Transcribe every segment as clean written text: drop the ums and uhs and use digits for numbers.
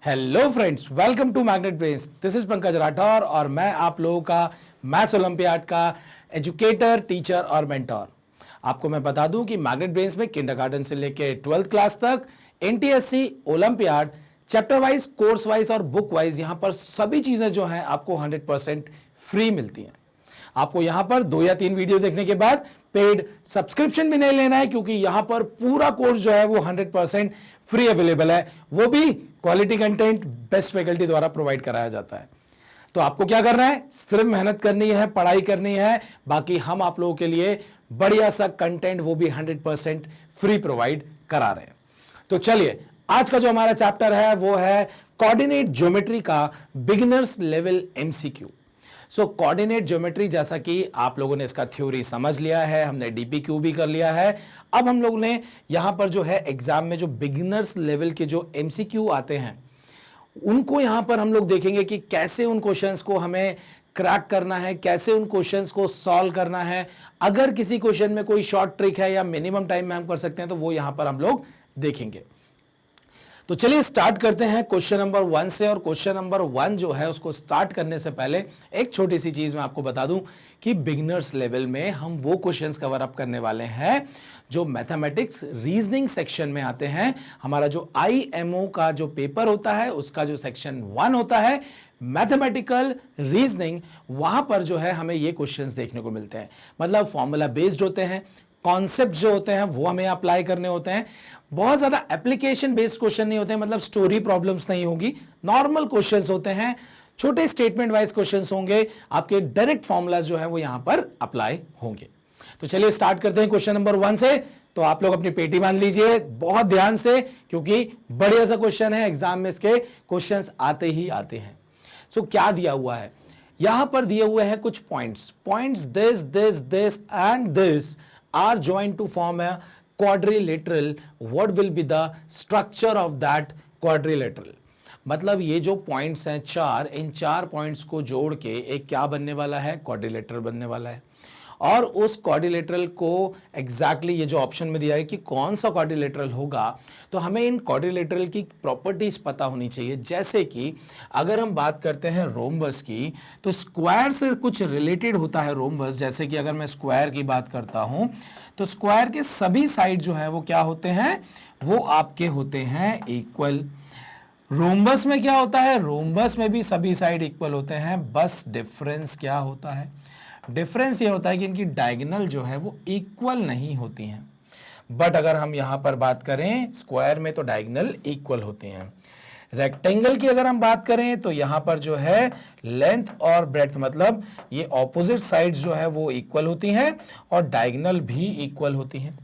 Hello friends, welcome to magnet brains. This is Pankaj Rathore और मैं आप लोगों का मैथ्स ओलंपियाड का एजुकेटर, टीचर और मेंटोर। आपको मैं बता दूं कि मैग्नेट ब्रेन्स में किंडरगार्टन से लेके 12th क्लास तक NTSC, olympiad, chapter wise, course wise और बुक वाइज यहां पर सभी चीजें जो हैं आपको 100% फ्री मिलती हैं। आपको यहां पर 2 या 3 वीडियो देखने के बाद पेड सब्सक्रिप्शन भी नहीं लेना है, क्योंकि यहां पर पूरा कोर्स जो है वो 100% फ्री अवेलेबल है, वो भी क्वालिटी कंटेंट बेस्ट फैकल्टी द्वारा प्रोवाइड कराया जाता है। तो आपको क्या करना है, सिर्फ मेहनत करनी है, पढ़ाई करनी है, बाकी हम आप लोगों के लिए बढ़िया सा कंटेंट वो भी 100% फ्री प्रोवाइड करा रहे हैं। तो चलिए, आज का जो हमारा चैप्टर है वो है कोऑर्डिनेट ज्योमेट्री का बिगिनर्स लेवल एमसीक्यू। सो कोऑर्डिनेट ज्योमेट्री, जैसा कि आप लोगों ने इसका थ्योरी समझ लिया है, हमने डीपीक्यू भी कर लिया है। अब हम लोग ने यहां पर जो है एग्जाम में जो बिगिनर्स लेवल के जो एमसीक्यू आते हैं उनको यहां पर हम लोग देखेंगे कि कैसे उन क्वेश्चंस को हमें क्रैक करना है, कैसे उन क्वेश्चंस को सॉल्व करना है। अगर किसी क्वेश्चन में कोई शॉर्ट ट्रिक है या मिनिमम टाइम में हम कर सकते हैं तो वो यहां पर हम लोग देखेंगे। तो चलिए स्टार्ट करते हैं क्वेश्चन नंबर 1 से। और क्वेश्चन नंबर 1 जो है उसको स्टार्ट करने से पहले एक छोटी सी चीज मैं आपको बता दूं कि बिगिनर्स लेवल में हम वो क्वेश्चंस कवर अप करने वाले हैं जो मैथमेटिक्स रीजनिंग सेक्शन में आते हैं। हमारा जो आईएमओ का जो पेपर होता है उसका जो सेक्शन 1 होता है मैथमेटिकल रीजनिंग, वहां पर जो है हमें ये क्वेश्चंस देखने को मिलते हैं। मतलब फॉर्मूला बेस्ड होते हैं, कॉन्सेप्ट जो होते हैं वो हमें अप्लाई करने होते हैं। बहुत ज्यादा एप्लीकेशन बेस्ड क्वेश्चन नहीं होते हैं, मतलब स्टोरी प्रॉब्लम्स नहीं होगी, नॉर्मल क्वेश्चंस होते हैं, छोटे स्टेटमेंट वाइज क्वेश्चंस होंगे, आपके डायरेक्ट फॉर्मूलाज जो है वो यहां पर अप्लाई होंगे। तो चलिए स्टार्ट करते हैं क्वेश्चन नंबर 1 से। तो आप लोग अपनी पेटी मान लीजिए बहुत ध्यान से, क्योंकि बढ़िया सा क्वेश्चन है, एग्जाम में इसके क्वेश्चंस आते ही आते हैं। सो क्या दिया हुआ है, यहां पर दिए हुए हैं कुछ points this this this and this are joined to form a quadrilateral. What will be the structure of that quadrilateral? मतलब ये जो पॉइंट्स हैं चार, इन चार पॉइंट्स को जोड़ के एक क्या बनने वाला है, क्वाड्रिलेटरल बनने वाला है। और उस क्वाड्रिलेटरल को एग्जैक्टली ये जो ऑप्शन में दिया है कि कौन सा क्वाड्रिलेटरल होगा, तो हमें इन क्वाड्रिलेटरल की प्रॉपर्टीज पता होनी चाहिए। जैसे कि अगर हम बात करते हैं रोम्बस की, तो स्क्वायर से कुछ रिलेटेड होता है रोम्बस। जैसे कि अगर मैं स्क्वायर की बात करता हूं तो स्क्वायर के सभी साइड जो है वो क्या होते हैं, वो आपके होते हैं इक्वल। रोम्बस में क्या होता है, रोम्बस में भी सभी साइड इक्वल होते हैं, बस डिफरेंस क्या होता है, डिफरेंस ये होता है कि इनकी डायगोनल जो है वो इक्वल नहीं होती हैं। बट अगर हम यहां पर बात करें स्क्वायर में तो डायगोनल इक्वल होती हैं। रेक्टेंगल की अगर हम बात करें तो यहां पर जो है लेंथ और ब्रेड्थ, मतलब ये ऑपोजिट साइड्स जो है वो इक्वल होती हैं और डायगोनल भी इक्वल होती हैं।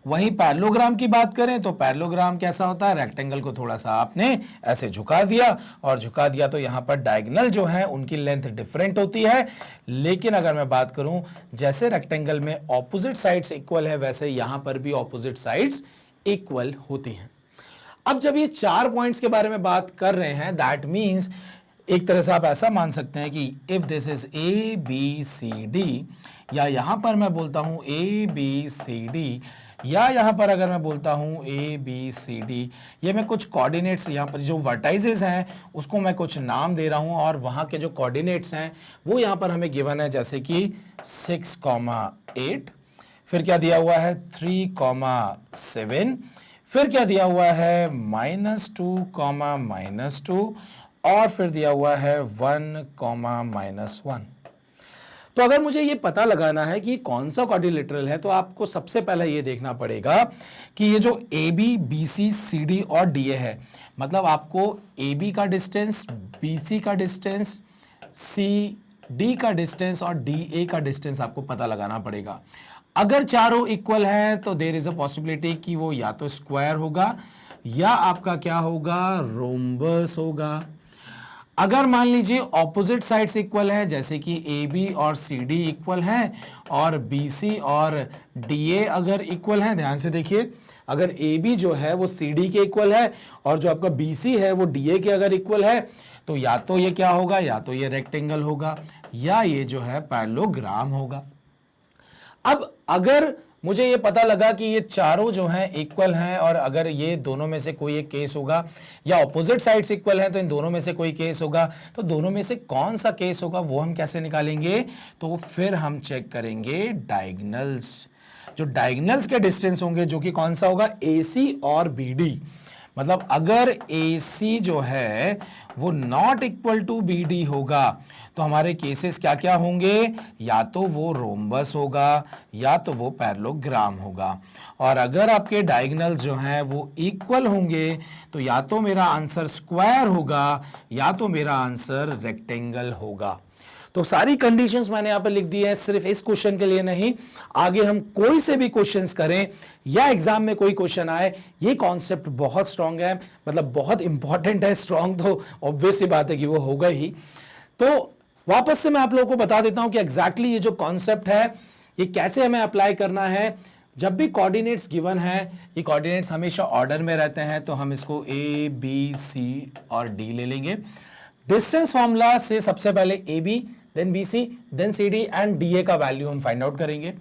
वहीं पैरेललोग्राम की बात करें तो पैरेललोग्राम कैसा होता है, रेक्टेंगल को थोड़ा सा आपने ऐसे झुका दिया और झुका दिया तो यहां पर डायगोनल जो है उनकी लेंथ डिफरेंट होती है। लेकिन अगर मैं बात करूं जैसे रेक्टेंगल में ऑपोजिट साइड्स इक्वल है, वैसे यहां पर भी ऑपोजिट साइड्स इक्वल होती हैं। अब जब ये 4 पॉइंट्स के बारे में बात कर रहे हैं, दैट मीन्स एक तरह से आप ऐसा मान सकते हैं कि if this is A B C D, या यहां पर मैं बोलता हूं ए बी सी डी, या यहां पर अगर मैं बोलता हूं ए बी सी डी, ये मैं कुछ कोऑर्डिनेट्स यहां पर जो वर्टाइसेस हैं उसको मैं कुछ नाम दे रहा हूं और वहां के जो कोऑर्डिनेट्स हैं वो यहां पर हमें गिवन है, जैसे कि 6,8, फिर क्या दिया हुआ है 3,7, फिर क्या दिया हुआ है -2, -2, और फिर दिया हुआ है 1, -1। तो अगर मुझे ये पता लगाना है कि कौन सा क्वाड्रिलेटरल है, तो आपको सबसे पहले ये देखना पड़ेगा कि ये जो A B, B C, C D और डी ए है, मतलब आपको ए बी का डिस्टेंस, बी सी का डिस्टेंस, सी डी का डिस्टेंस और डी ए का डिस्टेंस आपको पता लगाना पड़ेगा। अगर चारों इक्वल हैं तो देयर इज अ पॉसिबिलिटी कि वो या तो स्क्वायर होगा या आपका क्या होगा, रोम्बस होगा। अगर मान लीजिए ऑपोजिट साइड्स इक्वल है, जैसे कि ए बी और सी डी इक्वल हैं और बी सी और डी ए अगर इक्वल हैं, ध्यान से देखिए, अगर ए बी जो है वो सी डी के इक्वल है और जो आपका बी सी है वो डी ए के अगर इक्वल है, तो या तो ये क्या होगा, या तो ये रेक्टेंगल होगा या ये जो है पैरेललोग्राम होगा। अब अगर मुझे ये पता लगा कि ये चारों जो हैं इक्वल हैं, और अगर ये दोनों में से कोई एक केस होगा या ऑपोजिट साइड्स इक्वल हैं तो इन दोनों में से कोई केस होगा, तो दोनों में से कौन सा केस होगा वो हम कैसे निकालेंगे? तो फिर हम चेक करेंगे डायगोनल्स। जो डायगोनल्स के डिस्टेंस होंगे, जो कि कौन सा होगा? AC और BD। मतलब अगर AC जो है वो नॉट इक्वल टू BD होगा तो हमारे केसेस क्या क्या होंगे? या तो वो रोम्बस होगा या तो वो पैरेललोग्राम होगा। और अगर आपके डायगोनल्स जो हैं वो इक्वल होंगे तो या तो मेरा आंसर स्क्वायर होगा या तो मेरा आंसर रेक्टेंगल होगा। तो सारी कंडीशंस मैंने यहां पर लिख दी है, सिर्फ इस क्वेश्चन के लिए नहीं, आगे हम कोई से भी क्वेश्चंस करें या एग्जाम में कोई क्वेश्चन आए, ये कॉन्सेप्ट बहुत स्ट्रांग है, मतलब बहुत इंपॉर्टेंट है। स्ट्रांग तो ऑब्वियस ही बात है कि वो होगा ही। तो वापस से मैं आप लोगों को बता देता हूं कि एग्जैक्टली ये जो कॉन्सेप्ट है ये कैसे हमें अप्लाई करना है। जब भी कोऑर्डिनेट्स गिवन है, ये कोऑर्डिनेट्स हमेशा ऑर्डर में रहते हैं, तो हम इसको A, B, C और D ले लेंगे। डिस्टेंस फॉर्मूला से सबसे पहले AB, then BC, then CD and DA का वैल्यू हम फाइंड आउट करेंगे।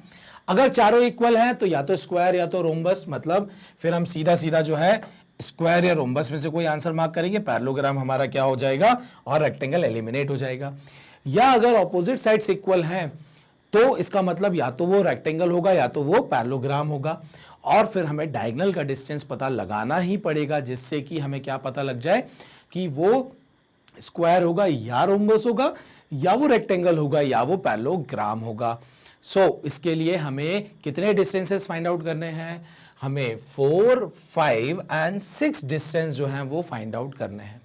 अगर चारों इक्वल हैं तो या तो स्क्वायर या तो रोम्बस, मतलब फिर हम सीधा सीधा जो है स्क्वायर या रोम्बस में से कोई आंसर मार्क करेंगे, पैरेललोग्राम हमारा क्या हो जाएगा और रेक्टेंगल एलिमिनेट हो जाएगा। या अगर ऑपोजिट साइड्स इक्वल हैं तो इसका मतलब या तो वो रेक्टेंगल होगा या तो वो पैरेललोग्राम होगा। और फिर हमें डायगोनल का डिस्टेंस पता लगाना ही पड़ेगा, जिससे कि हमें क्या पता लग जाए कि वो स्क्वायर होगा या रोम्बस होगा या वो रेक्टेंगल होगा या वो पैरेललोग्राम होगा। सो इसके लिए हमें कितने डिस्टेंसेस फाइंड आउट करने हैं? हमें 4, 5 एंड 6 डिस्टेंस जो हैं वो फाइंड आउट करने हैं।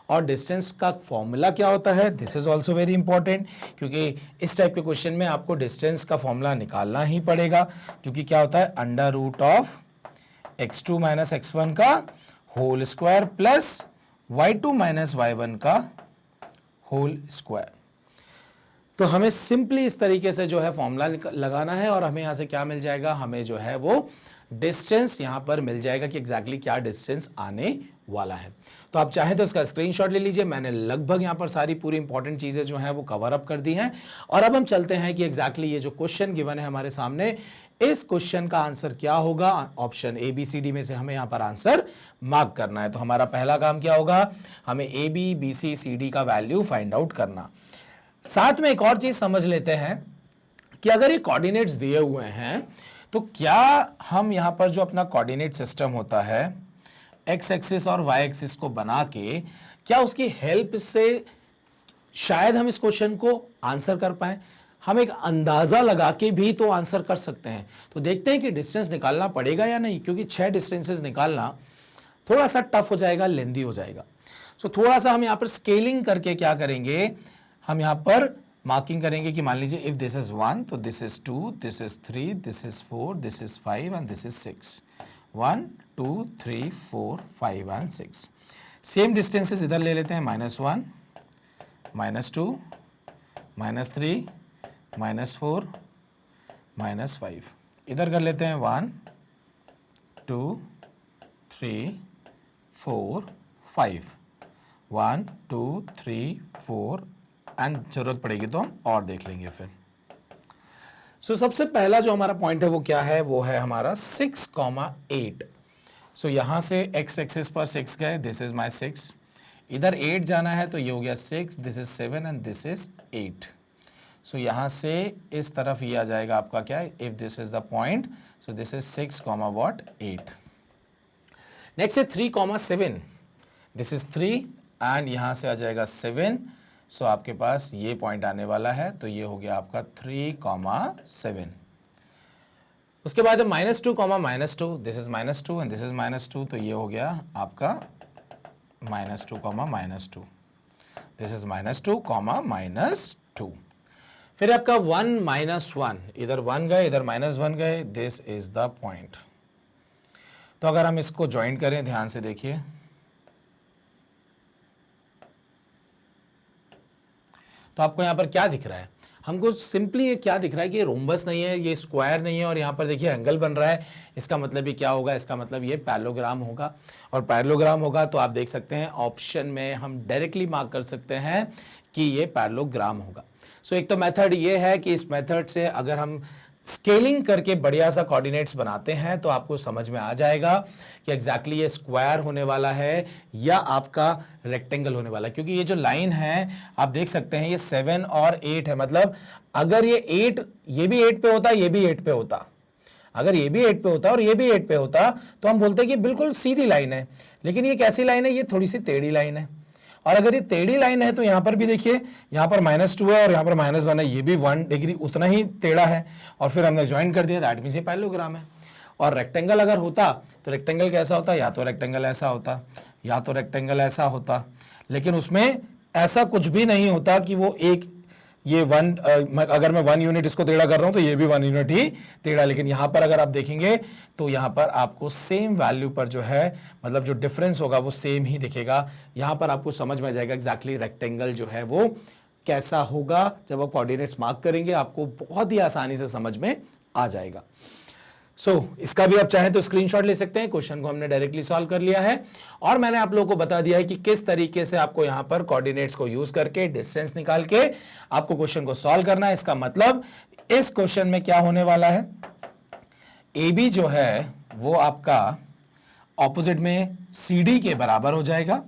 और डिस्टेंस का फॉर्मूला क्या होता है? This is also very important, क्योंकि इस टाइप के क्वेश्चन में आपको डिस्टेंस का फॉर्मूला निकालना ही पड़ेगा, क्योंकि क्या होता है? Under root of x2 minus x1 का whole square plus y2 minus y1 का होल स्क्वायर। तो हमें सिंपली इस तरीके से जो है फॉर्मूला लगाना है और हमें यहां से क्या मिल जाएगा? हमें जो है वो डिस्टेंस यहां पर मिल जाएगा कि एग्जैक्टली क्या डिस्टेंस आने वाला है। तो आप चाहें तो इसका स्क्रीनशॉट ले लीजिए। मैंने लगभग यहां पर सारी पूरी इंपॉर्टेंट चीजें जो हैं वो कवर अप कर दी हैं। और अब हम चलते हैं कि एग्जैक्टली ये जो क्वेश्चन गिवन है हमारे सामने, इस क्वेश्चन का आंसर क्या होगा? ऑप्शन ABCD में से हमें यहां पर आंसर मार्क करना है। तो हमारा पहला काम क्या होगा? हमें AB, BC, CD का वैल्यू फाइंड आउट करना। साथ में एक और चीज समझ लेते हैं कि अगर ये कोऑर्डिनेट्स दिए हुए हैं तो क्या हम यहां पर जो अपना कोऑर्डिनेट सिस्टम होता है एक्स एक्सिस और वाई एक्सिस को बना के, क्या उसकी हेल्प से शायद हम इस क्वेश्चन को आंसर कर पाए? हम एक अंदाजा लगा के भी तो आंसर कर सकते हैं। तो देखते हैं कि डिस्टेंस निकालना पड़ेगा या नहीं, क्योंकि 6 डिस्टेंसेस निकालना थोड़ा सा टफ हो जाएगा, लेंदी हो जाएगा। सो थोड़ा सा हम यहां पर स्केलिंग करके क्या करेंगे? हम यहां पर मार्किंग करेंगे कि मान लीजिए इफ दिस इज 1 तो this is 2, this is 3, this is 4, this is 5 and this is 6। 1, 2, 3, 4, 5 and 6। Same distances इधर ले लेते हैं, -1, -2, -3, -4, -5। इधर कर लेते हैं 1, 2, 3, 4, 5। 1, 2, 3, 4 एंड जरूरत पड़ेगी तो हम और देख लेंगे फिर। सो सबसे पहला जो हमारा पॉइंट है वो क्या है? वो है हमारा 6,8। सो यहां से x एक्सिस पर 6 गए, दिस इज माई 6। इधर 8 जाना है तो ये हो गया 6, this is 7 and this is 8। सो यहां से इस तरफ ये आ जाएगा आपका क्या है? If this is the point, so this is 6, 8। Next है 3,7। दिस इज 3 एंड यहां से आ जाएगा 7। सो आपके पास ये पॉइंट आने वाला है, तो ये हो गया आपका 3,7। उसके बाद है -2, -2, this is -2 and this is -2, तो ये हो गया आपका -2, -2, दिस इज -2, -2। फिर आपका 1, -1, इधर 1 गए, इधर -1 गए, दिस इज द पॉइंट। तो अगर हम इसको ज्वाइन करें, ध्यान से देखिए, तो आपको यहां पर क्या दिख रहा है? हमको सिंपली ये क्या दिख रहा है कि ये रोम्बस नहीं है, ये स्क्वायर नहीं है, और यहाँ पर देखिए एंगल बन रहा है। इसका मतलब ये क्या होगा? इसका मतलब ये पैरेललोग्राम होगा। और पैरेललोग्राम होगा तो आप देख सकते हैं ऑप्शन में हम डायरेक्टली मार्क कर सकते हैं कि ये पैरेललोग्राम होगा। सो एक तो मेथड ये है कि इस मेथड से अगर हम स्केलिंग करके बढ़िया सा कोऑर्डिनेट्स बनाते हैं तो आपको समझ में आ जाएगा कि एग्जैक्टली ये स्क्वायर होने वाला है या आपका रेक्टेंगल होने वाला है। क्योंकि ये जो लाइन है आप देख सकते हैं ये 7 और 8 है, मतलब अगर ये 8, ये भी 8 पे होता, ये भी 8 पे होता, अगर ये भी 8 पे होता और ये भी 8 पे होता तो हम बोलते कि बिल्कुल सीधी लाइन है। लेकिन ये कैसी लाइन है, ये थोड़ी सी टेढ़ी लाइन है। और अगर ये टेढ़ी लाइन है तो यहां पर भी देखिए, यहां पर -2 है और यहां पर -1 है, ये भी 1 डिग्री उतना ही टेढ़ा है। और फिर हमने ज्वाइन कर दिया, दैट मींस ये पैरेललोग्राम है। और रेक्टेंगल अगर होता तो रेक्टेंगल कैसा होता, या तो रेक्टेंगल ऐसा होता या तो रेक्टेंगल ऐसा होता, लेकिन उसमें ऐसा कुछ भी नहीं होता कि वो एक ये अगर मैं 1 यूनिट इसको टेढ़ा कर रहा हूं तो ये भी 1 यूनिट ही टेढ़ा। लेकिन यहां पर अगर आप देखेंगे तो यहां पर आपको सेम वैल्यू पर जो है, मतलब जो डिफरेंस होगा वो सेम ही दिखेगा। यहां पर आपको समझ में आ जाएगा एग्जैक्टली रेक्टेंगल जो है वो कैसा होगा। जब आप कोऑर्डिनेट्स मार्क करेंगे आपको बहुत ही आसानी से समझ में आ जाएगा। इसका भी आप चाहें तो स्क्रीनशॉट ले सकते हैं। क्वेश्चन को हमने डायरेक्टली सॉल्व कर लिया है और मैंने आप लोगों को बता दिया है कि किस तरीके से आपको यहां पर कोऑर्डिनेट्स को यूज करके डिस्टेंस निकाल के आपको क्वेश्चन को सॉल्व करना है। इसका मतलब इस क्वेश्चन में क्या होने वाला है, ए बी जो है वो आपका ऑपोजिट में सी डी के बराबर हो जाएगा।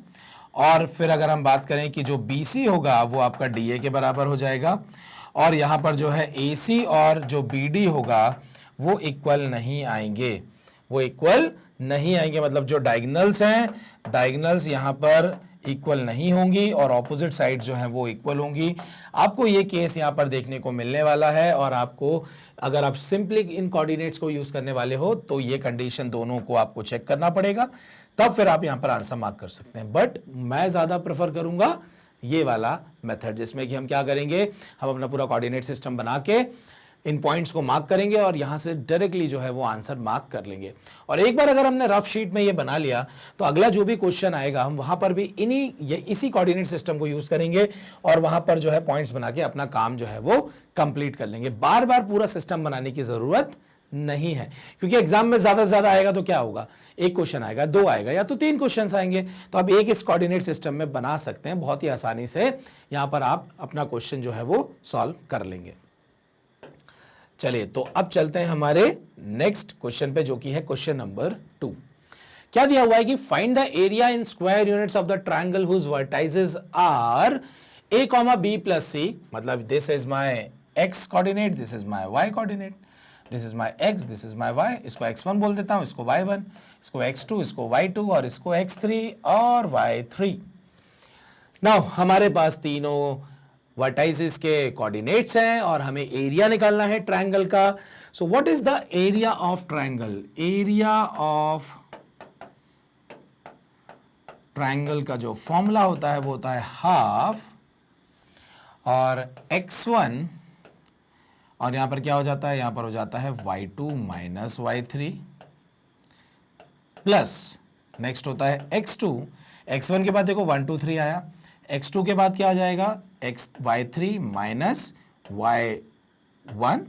और फिर अगर हम बात करें कि जो बी सी होगा वो आपका डी ए के बराबर हो जाएगा। और यहां पर जो है ए सी और जो बी डी होगा वो इक्वल नहीं आएंगे, वो इक्वल नहीं आएंगे। मतलब जो डायगोनल्स हैं, डायगोनल्स यहां पर इक्वल नहीं होंगी और ऑपोजिट साइड जो है वो इक्वल होंगी। आपको ये केस यहां पर देखने को मिलने वाला है। और आपको अगर आप सिंपली इन कोऑर्डिनेट्स को यूज करने वाले हो तो ये कंडीशन दोनों को आपको चेक करना पड़ेगा, तब फिर आप यहां पर आंसर मार्क कर सकते हैं। बट मैं ज्यादा प्रेफर करूंगा ये वाला मेथड, जिसमें कि हम क्या करेंगे, हम अपना पूरा कोऑर्डिनेट सिस्टम बना के इन पॉइंट्स को मार्क करेंगे और यहां से डायरेक्टली जो है वो आंसर मार्क कर लेंगे। और एक बार अगर हमने रफ शीट में ये बना लिया तो अगला जो भी क्वेश्चन आएगा हम वहां पर भी इसी कोऑर्डिनेट सिस्टम को यूज करेंगे और वहां पर जो है पॉइंट्स बना के अपना काम जो है वो कंप्लीट कर लेंगे। बार बार पूरा सिस्टम बनाने की जरूरत नहीं है, क्योंकि एग्जाम में ज्यादा से ज्यादा आएगा तो क्या होगा, एक क्वेश्चन आएगा, 2 आएगा या तो 3 क्वेश्चन आएंगे। तो आप एक इस कोऑर्डिनेट सिस्टम में बना सकते हैं बहुत ही आसानी से। यहां पर आप अपना क्वेश्चन जो है वो सॉल्व कर लेंगे। चलिए तो अब चलते हैं हमारे नेक्स्ट क्वेश्चन पे, जो कि है क्वेश्चन नंबर 2। क्या दिया हुआ है कि find the area in square units of the triangle whose vertices are a, b plus c। मतलब this is my x coordinate, this is my y coordinate, this is my x, this is my y। इसको x1 बोल देता हूं, इसको y1, इसको x2, इसको y2 और इसको x3 और y3। नाउ हमारे पास तीनों वर्टाइसेस के कोऑर्डिनेट्स हैं और हमें एरिया निकालना है ट्रायंगल का। So what is the area of triangle? Area of triangle का जो फॉर्मूला होता है वो होता है हाफ और x1, और यहां पर क्या हो जाता है, यहां पर हो जाता है y2 minus y3 plus next होता है x2। x1 के बाद देखो 1 2 3 आया, x2 के बाद क्या आ जाएगा, y3 माइनस y1,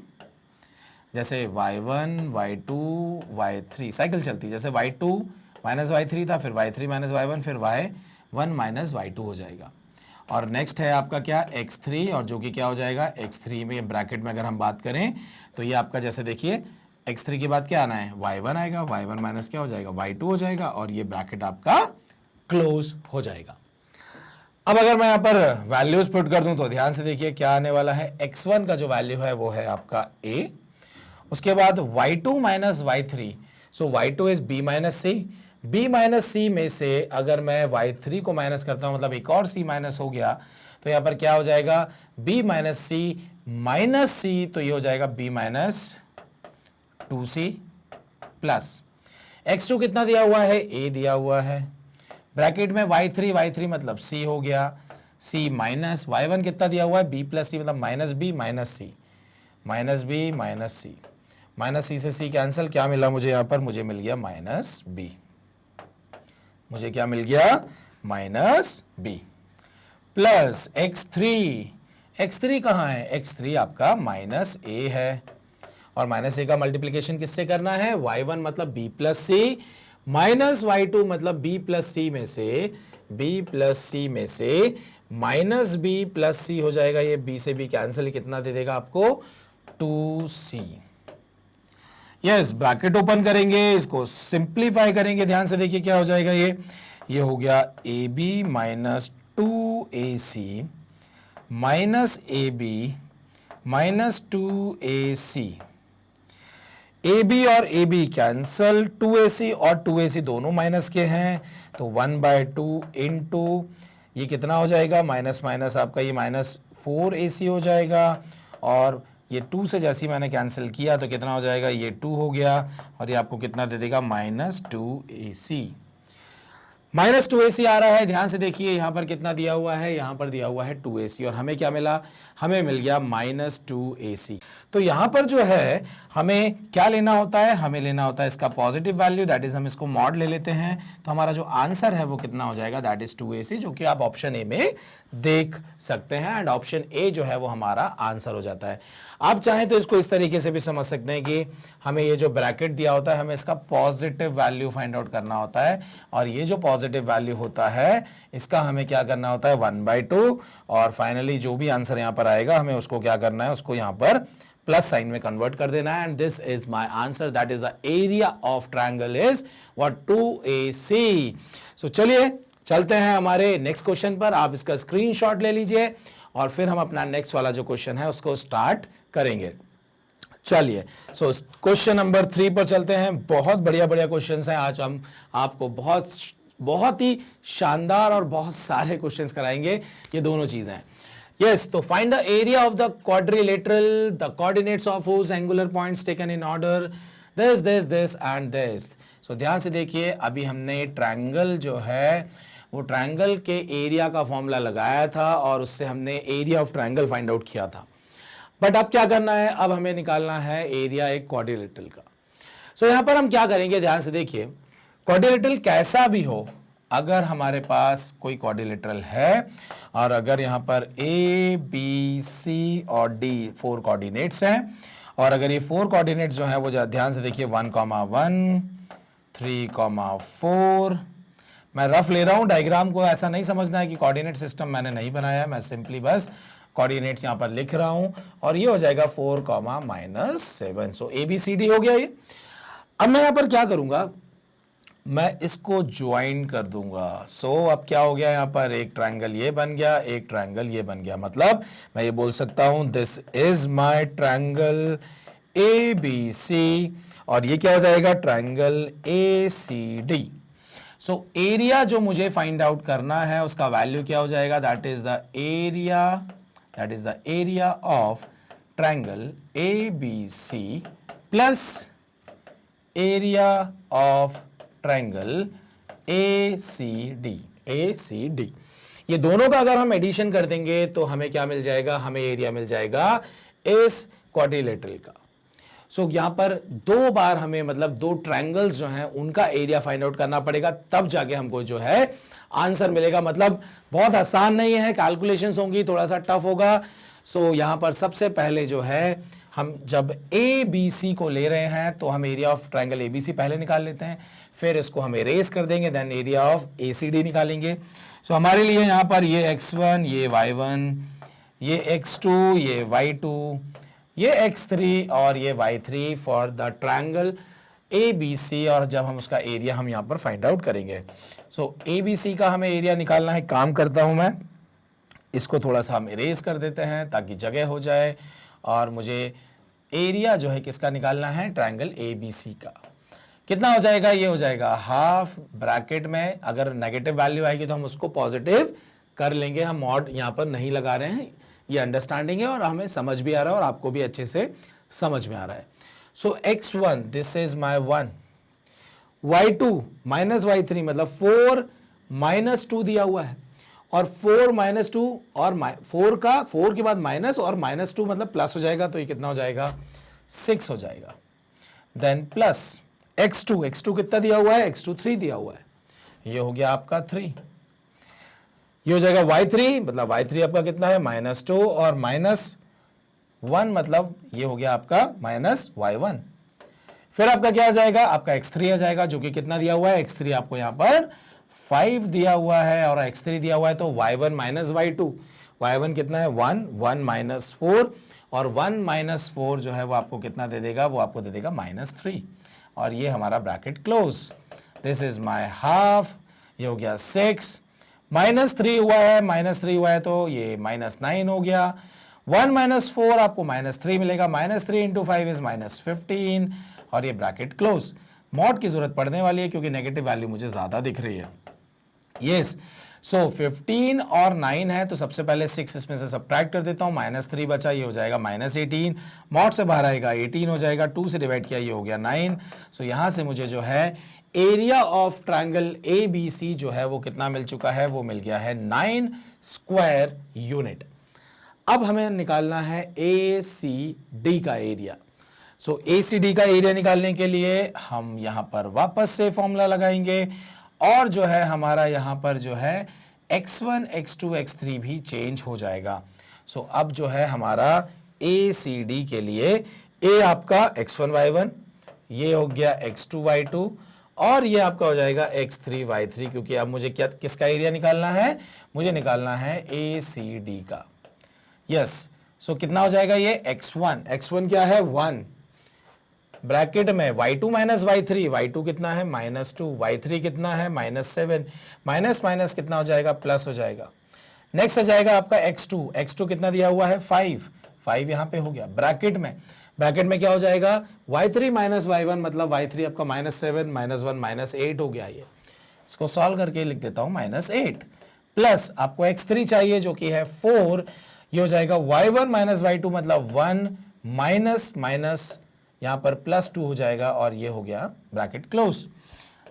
जैसे y1 y2 y3 साइकिल चलती, जैसे y2 माइनस y3 था, फिर y3 माइनस y1, फिर y1 माइनस y2 हो जाएगा। और नेक्स्ट है आपका क्या, x3, और जो कि क्या हो जाएगा, x3 में ब्रैकेट में अगर हम बात करें तो ये आपका जैसे देखिए x3 के बाद क्या आना है, y1 आएगा, y1 माइनस क्या हो जाएगा, y2 हो जाएगा और ये ब्रैकेट आपका क्लोज हो जाएगा। अब अगर मैं यहाँ पर वैल्यूज पुट कर दूं तो ध्यान से देखिए क्या आने वाला है, x1 का जो वैल्यू है वो है आपका a, उसके बाद y2 minus y3, so y2 is b minus c, b minus c में से अगर मैं y3 को माइनस करता हूं, मतलब एक और c माइनस हो गया, तो यहाँ पर क्या हो जाएगा, b माइनस c, तो ये हो जाएगा b minus 2c plus x2 कितना दिया हुआ है, a दिया हुआ है, ब्रैकेट में y3 मतलब c हो गया, c माइनस y1 कितना दिया हुआ है, b प्लस c, मतलब minus b minus c, minus b minus c, minus c से c कैंसिल, क्या मिला मुझे यहाँ पर, मुझे मिल गया माइनस b, मुझे क्या मिल गया, माइनस b प्लस x3 कहाँ है, x3 आपका माइनस a है, और माइनस a का मल्टीप्लीकेशन किससे करना है, y1 मतलब b plus c minus y2 मतलब b प्लस c में से माइनस b प्लस c हो जाएगा, ये b से b कैंसिल, कितना दे देगा आपको 2c। यस, ब्रैकेट ओपन करेंगे, इसको सिंप्लीफाई करेंगे, ध्यान से देखिए क्या हो जाएगा, ये हो गया A B minus 2ac minus A B minus 2ac। A B और ए बी कैंसल, 2ac और 2ac दोनों माइनस के हैं, तो 1/2 इंटू ये कितना हो जाएगा, माइनस माइनस आपका ये -4ac हो जाएगा, और ये 2 से जैसे ही मैंने कैंसिल किया तो कितना हो जाएगा, ये 2 हो गया, और ये आपको कितना दे देगा, -2ac। -2ac आ रहा है, ध्यान से देखिए यहाँ पर कितना दिया हुआ है, यहाँ पर दिया हुआ है 2ac, और हमें क्या मिला, हमें मिल गया -2ac। तो यहाँ पर जो है हमें क्या लेना होता है, हमें लेना होता है इसका पॉजिटिव वैल्यू, दैट इज हम इसको मॉड ले लेते हैं, तो हमारा जो आंसर है वो कितना हो जाएगा, दैट इज 2ac, जो कि आप ऑप्शन ए में देख सकते हैं, एंड ऑप्शन ए जो है वो हमारा आंसर हो जाता है। आप चाहें तो इसको इस तरीके से भी समझ सकते हैं कि हमें ये जो ब्रैकेट दिया होता है, हमें इसका पॉजिटिव वैल्यू फाइंड आउट करना होता है, और ये जो पॉजिटिव वैल्यू होता है इसका हमें क्या करना होता है, 1/2, और फाइनली जो भी आंसर यहाँ पर आएगा हमें उसको क्या करना है, उसको यहाँ पर प्लस साइन में कन्वर्ट कर देना है, and this is my answer, that is the area of triangle is what, 2ac। सो चलिए चलते हैं हमारे नेक्स्ट क्वेश्चन पर, आप इसका स्क्रीनशॉट ले लीजिए और फिर हम अपना नेक्स्ट वाला जो क्वेश्चन है उसको स्टार्ट करेंगे। चलिए, सो क्वेश्चन नंबर 3 पर चलते हैं। बहुत बढ़िया बढ़िया क्वेश्चंस हैं, आज हम आपको बहुत ही शानदार और बहुत सारे क्वेश्चंस कराएंगे, ये दोनों चीजें हैं। Yes, तो find the area of the quadrilateral, the coordinates of whose angular points taken in order this and this। So ध्यान से देखिए, अभी हमने ट्रायंगल जो है वो ट्रायंगल के एरिया का फॉर्मूला लगाया था और उससे हमने area of triangle find out किया था। बट अब क्या करना है, अब हमें निकालना है एरिया एक क्वाड्रिलेटरल का। सो यहां पर हम क्या करेंगे, ध्यान से देखिए, क्वाड्रिलेटरल कैसा भी हो, अगर हमारे पास कोई क्वाड्रिलेटरल है और अगर यहां पर ए बी सी और डी 4 कोऑर्डिनेट्स हैं, और अगर ये 4 कोऑर्डिनेट्स जो हैं वो ध्यान से देखिए 1,1 3,4, मैं रफ ले रहा हूं डायग्राम को, ऐसा नहीं समझना है कि कोऑर्डिनेट सिस्टम मैंने नहीं बनाया है, मैं सिंपली बस कोऑर्डिनेट्स यहां पर लिख रहा हूं, और ये हो जाएगा 4, -7। सो ए बी सी डी हो गया ये। अब मैं यहां पर क्या करूंगा, मैं इसको ज्वाइन कर दूंगा। सो अब क्या हो गया, यहां पर एक ट्रायंगल ये बन गया, एक ट्रायंगल ये बन गया, मतलब मैं ये बोल सकता हूं this is my triangle A B C, और ये क्या हो जाएगा, triangle A C D. So area जो मुझे फाइंड आउट करना है उसका वैल्यू क्या हो जाएगा, that is the area of triangle A B C plus area of triangle ACD। ये दोनों का अगर हम एडिशन कर देंगे तो हमें क्या मिल जाएगा, हमें एरिया मिल जाएगा इस क्वाड्रिलेटरल का। सो यहां पर 2 बार हमें, मतलब 2 ट्रायंगल्स जो हैं उनका एरिया फाइंड आउट करना पड़ेगा, तब जाके हमको जो है आंसर मिलेगा। मतलब बहुत आसान नहीं है, कैलकुलेशंस होंगी, थोड़ा सा टफ होगा। सो यहां पर सबसे पहले जो है, हम जब ए बी सी को ले रहे हैं तो हम area of triangle A B C पहले निकाल लेते हैं, फिर इसको हम इरेज कर देंगे, then area of A C D निकालेंगे। सो हमारे लिए यहाँ पर ये x1, ये y1, ये x2, ये y2, ये x3 और ये y3 for the triangle A B C, और जब हम उसका एरिया हम यहाँ पर फाइंड आउट करेंगे। सो ए बी सी का हमें एरिया निकालना है। काम करता हूँ मैं, इसको थोड़ा सा हम इरेज कर देते हैं ताकि जगह हो जाए, और मुझे एरिया जो है किसका निकालना है, ट्रायंगल ए बी सी का। कितना हो जाएगा, ये हो जाएगा हाफ, ब्रैकेट में अगर नेगेटिव वैल्यू आएगी तो हम उसको पॉजिटिव कर लेंगे, हम मॉड यहाँ पर नहीं लगा रहे हैं, ये अंडरस्टैंडिंग है और हमें समझ भी आ रहा है और आपको भी अच्छे से समझ में आ रहा है। सो x1 this is my 1, y2 -y3 मतलब 4 -2 दिया हुआ है, और 4 -2 और 4 के बाद माइनस और -2 मतलब प्लस हो जाएगा, तो ये कितना हो जाएगा, 6 हो जाएगा। देन प्लस x2 कितना दिया हुआ है, x2 3 दिया हुआ है, ये हो गया आपका 3। ये हो जाएगा y3, मतलब y3 आपका कितना है, -2 और -1 मतलब ये हो गया आपका -y1। फिर आपका क्या आ जाएगा, आपका x3 आ जाएगा, जो कि कितना दिया हुआ है, x3 आपको यहां पर 5 दिया हुआ है और x3 दिया हुआ है, तो y1 माइनस y2, y1 कितना है 1, 1 माइनस 4, और 1 माइनस 4 जो है वो आपको कितना दे देगा, वो आपको दे देगा -3, और ये हमारा bracket close. This is my half, ये हो गया 6, -3 हुआ है, -3 हुआ है तो ये -9 हो गया। 1 माइनस 4 आपको -3 मिलेगा, -3 इंटू 5 इज -15, और ये ब्रैकेट क्लोज। मॉड की जरूरत पड़ने वाली है क्योंकि नेगेटिव वैल्यू मुझे ज्यादा दिख रही है। यस, सो 15 और 9 है, तो सबसे पहले 6 इसमें से सब्ट्रैक्ट कर देता हूं, -3 बचा, ये हो जाएगा -18, मॉड से बाहर आएगा 18 हो जाएगा, 2 से डिवाइड किया ये हो गया 9। सो यहां से मुझे जो है एरिया ऑफ ट्रायंगल ABC जो है वो कितना मिल चुका है, वो मिल गया है 9 स्क्वायर यूनिट। अब हमें निकालना है ACD का एरिया। सो ACD का एरिया निकालने के लिए हम यहां पर वापस से फॉर्मूला लगाएंगे, और जो है हमारा यहां पर जो है x1, x2, x3 भी चेंज हो जाएगा। सो अब जो है हमारा ACD के लिए A आपका x1, y1, ये हो गया x2, y2, और ये आपका हो जाएगा x3, y3, क्योंकि अब मुझे क्या किसका एरिया निकालना है, मुझे निकालना है ACD का। यस, सो कितना हो जाएगा ये x1 क्या है 1, ब्रैकेट में y2 माइनस y3, y2 कितना है -2, y3 कितना है -7, माइनस माइनस कितना हो जाएगा, प्लस हो जाएगा। नेक्स्ट आ जाएगा आपका x2 कितना दिया हुआ है 5 यहां पे हो गया, ब्रैकेट में क्या हो जाएगा y3 माइनस y1, मतलब y3 आपका -7, -1 -8 हो गया। ये इसको सॉल्व करके लिख देता हूं -8, प्लस आपको x3 चाहिए जो कि है 4, ये हो जाएगा y1 माइनस y2, मतलब 1 माइनस यहां पर +2 हो जाएगा, और ये हो गया ब्रैकेट क्लोज।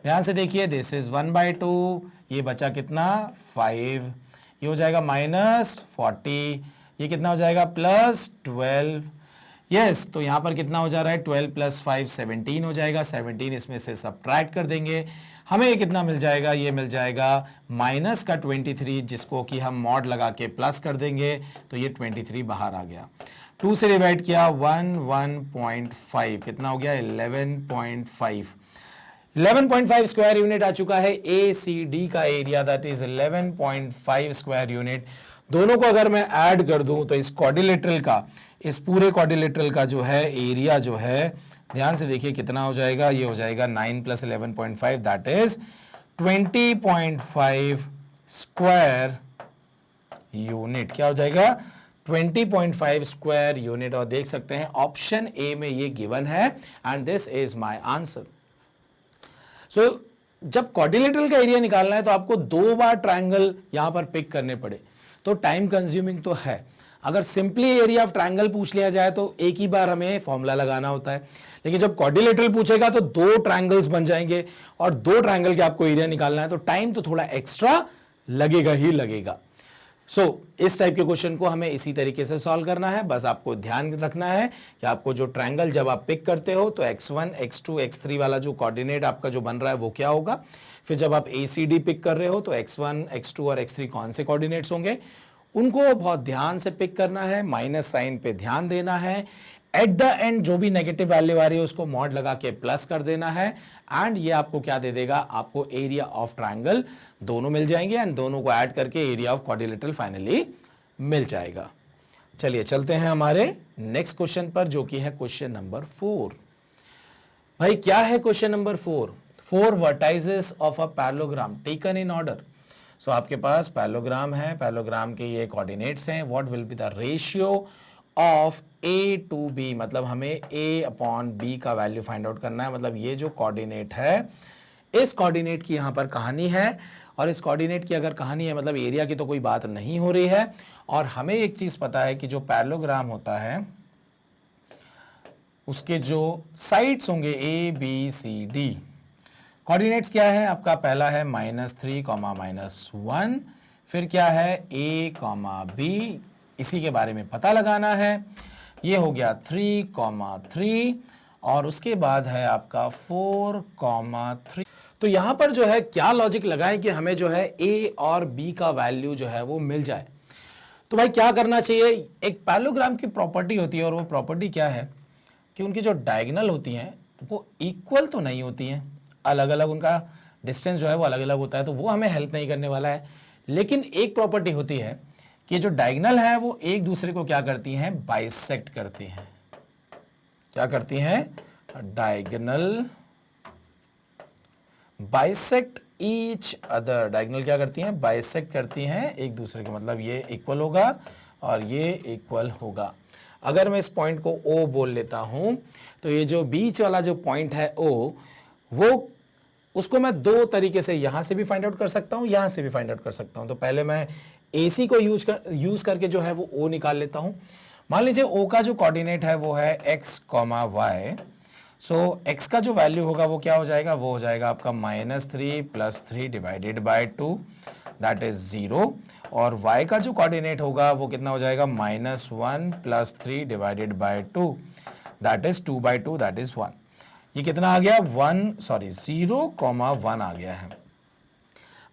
ध्यान से देखिए, दिस इज 1/2, ये बचा कितना 5, ये हो जाएगा -40, ये कितना हो जाएगा +12। यस, तो यहां पर कितना हो जा रहा है 12 + 5 17 हो जाएगा, 17 इसमें से सब्ट्रैक्ट कर देंगे, हमें ये कितना मिल जाएगा, ये मिल जाएगा माइनस का 23, जिसको कि हम मॉड लगा के प्लस कर देंगे, तो ये 23 बाहर आ गया। 2 से डिवाइड किया 1.5, कितना हो गया 11.5, 11.5 स्क्वायर यूनिट आ चुका है ACD का area, that is 11.5 square unit. दोनों को अगर मैं ऐड कर दूं तो इस क्वाड्रिलेटरल का, इस पूरे क्वाड्रिलेटरल का जो है एरिया जो है, ध्यान से देखिए कितना हो जाएगा, ये हो जाएगा 9 + 11.5, दैट इज 20.5 स्क्वायर यूनिट। क्या हो जाएगा 20.5 स्क्वायर यूनिट, और देख सकते हैं ऑप्शन ए में ये गिवन है, and this is my answer. So जब क्वाड्रिलेटरल का एरिया निकालना है तो आपको 2 बार ट्रायंगल यहां पर पिक करने पड़े, तो टाइम कंज्यूमिंग तो है। अगर सिंपली एरिया ऑफ ट्रायंगल पूछ लिया जाए तो एक ही बार हमें फॉर्मूला लगाना होता है, लेकिन जब क्वाड्रिलेटरल पूछेगा तो 2 ट्रायंगल्स बन जाएंगे, और 2 ट्रायंगल के आपको एरिया निकालना है, तो टाइम तो थोड़ा एक्स्ट्रा लगेगा ही लगेगा। इस टाइप के क्वेश्चन को हमें इसी तरीके से सॉल्व करना है। बस आपको ध्यान रखना है कि आपको जो ट्रायंगल जब आप पिक करते हो तो x1, x2, x3 वाला जो कोऑर्डिनेट आपका जो बन रहा है वो क्या होगा, फिर जब आप ACD पिक कर रहे हो तो x1, x2 और x3 कौन से कोऑर्डिनेट्स होंगे, उनको बहुत ध्यान से पिक करना है, माइनस साइन पे ध्यान देना है, एट द एंड जो भी नेगेटिव वैल्यू आ रही है उसको मॉड लगा के प्लस कर देना है, एंड ये आपको क्या दे देगा, आपको एरिया ऑफ ट्रायंगल दोनों मिल जाएंगे, एंड दोनों को ऐड करके एरिया ऑफ क्वाड्रिलेटरल फाइनली मिल जाएगा। चलिए चलते हैं हमारे नेक्स्ट क्वेश्चन पर, जो कि है क्वेश्चन नंबर 4। भाई क्या है question number 4 vertices of a parallelogram taken in order. So आपके पास पैरेललोग्राम है, पैरेललोग्राम के ये कोऑर्डिनेट्स हैं, what will be the ratio of A to B, मतलब हमें A/B का वैल्यू फाइंड आउट करना है। मतलब ये जो कोऑर्डिनेट है, इस कोऑर्डिनेट की यहां पर कहानी है, और इस कोऑर्डिनेट की अगर कहानी है मतलब एरिया की तो कोई बात नहीं हो रही है। और हमें एक चीज पता है कि जो पैरेललोग्राम होता है उसके जो साइड्स होंगे ABCD, कोऑर्डिनेट्स क्या है आपका, पहला है -3, -1, फिर क्या है A, B, इसी के बारे में पता लगाना है। ये हो गया 3, 3, और उसके बाद है आपका 4, 3। तो यहां पर जो है क्या लॉजिक लगाएं कि हमें जो है A और B का वैल्यू जो है वो मिल जाए। तो भाई क्या करना चाहिए, एक पैरेललोग्राम की प्रॉपर्टी होती है, और वो प्रॉपर्टी क्या है कि उनकी जो डायगोनल होती हैं वो इक्वल तो नहीं होती हैं, अलग अलग उनका डिस्टेंस जो है वो अलग अलग होता है, तो वो हमें हेल्प नहीं करने वाला है। लेकिन एक प्रॉपर्टी होती है कि जो डायगोनल है वो एक दूसरे को क्या करती हैं, बाइसेक्ट करती हैं। क्या करती हैं, diagonal bisect each other. Diagonal क्या करती हैं, बाइसेक्ट करती हैं एक दूसरे को, मतलब ये इक्वल होगा और ये इक्वल होगा। अगर मैं इस पॉइंट को O बोल लेता हूं तो ये जो बीच वाला जो पॉइंट है O, वो उसको मैं दो तरीके से यहां से भी फाइंड आउट कर सकता हूं, यहां से भी फाइंड आउट कर सकता हूं। तो पहले मैं AC को यूज करके जो है वो O निकाल लेता हूं। मान लीजिए O का जो कोऑर्डिनेट है वो है x, y। सो x का जो वैल्यू होगा वो क्या हो जाएगा, वो हो जाएगा आपका -3 + 3 डिवाइडेड बाय 2, दैट इज 0। और y का जो कोऑर्डिनेट होगा वो कितना हो जाएगा, -1 + 3 divided by 2, that is 2/2, that is 1। ये कितना आ गया, 0,1 आ गया है।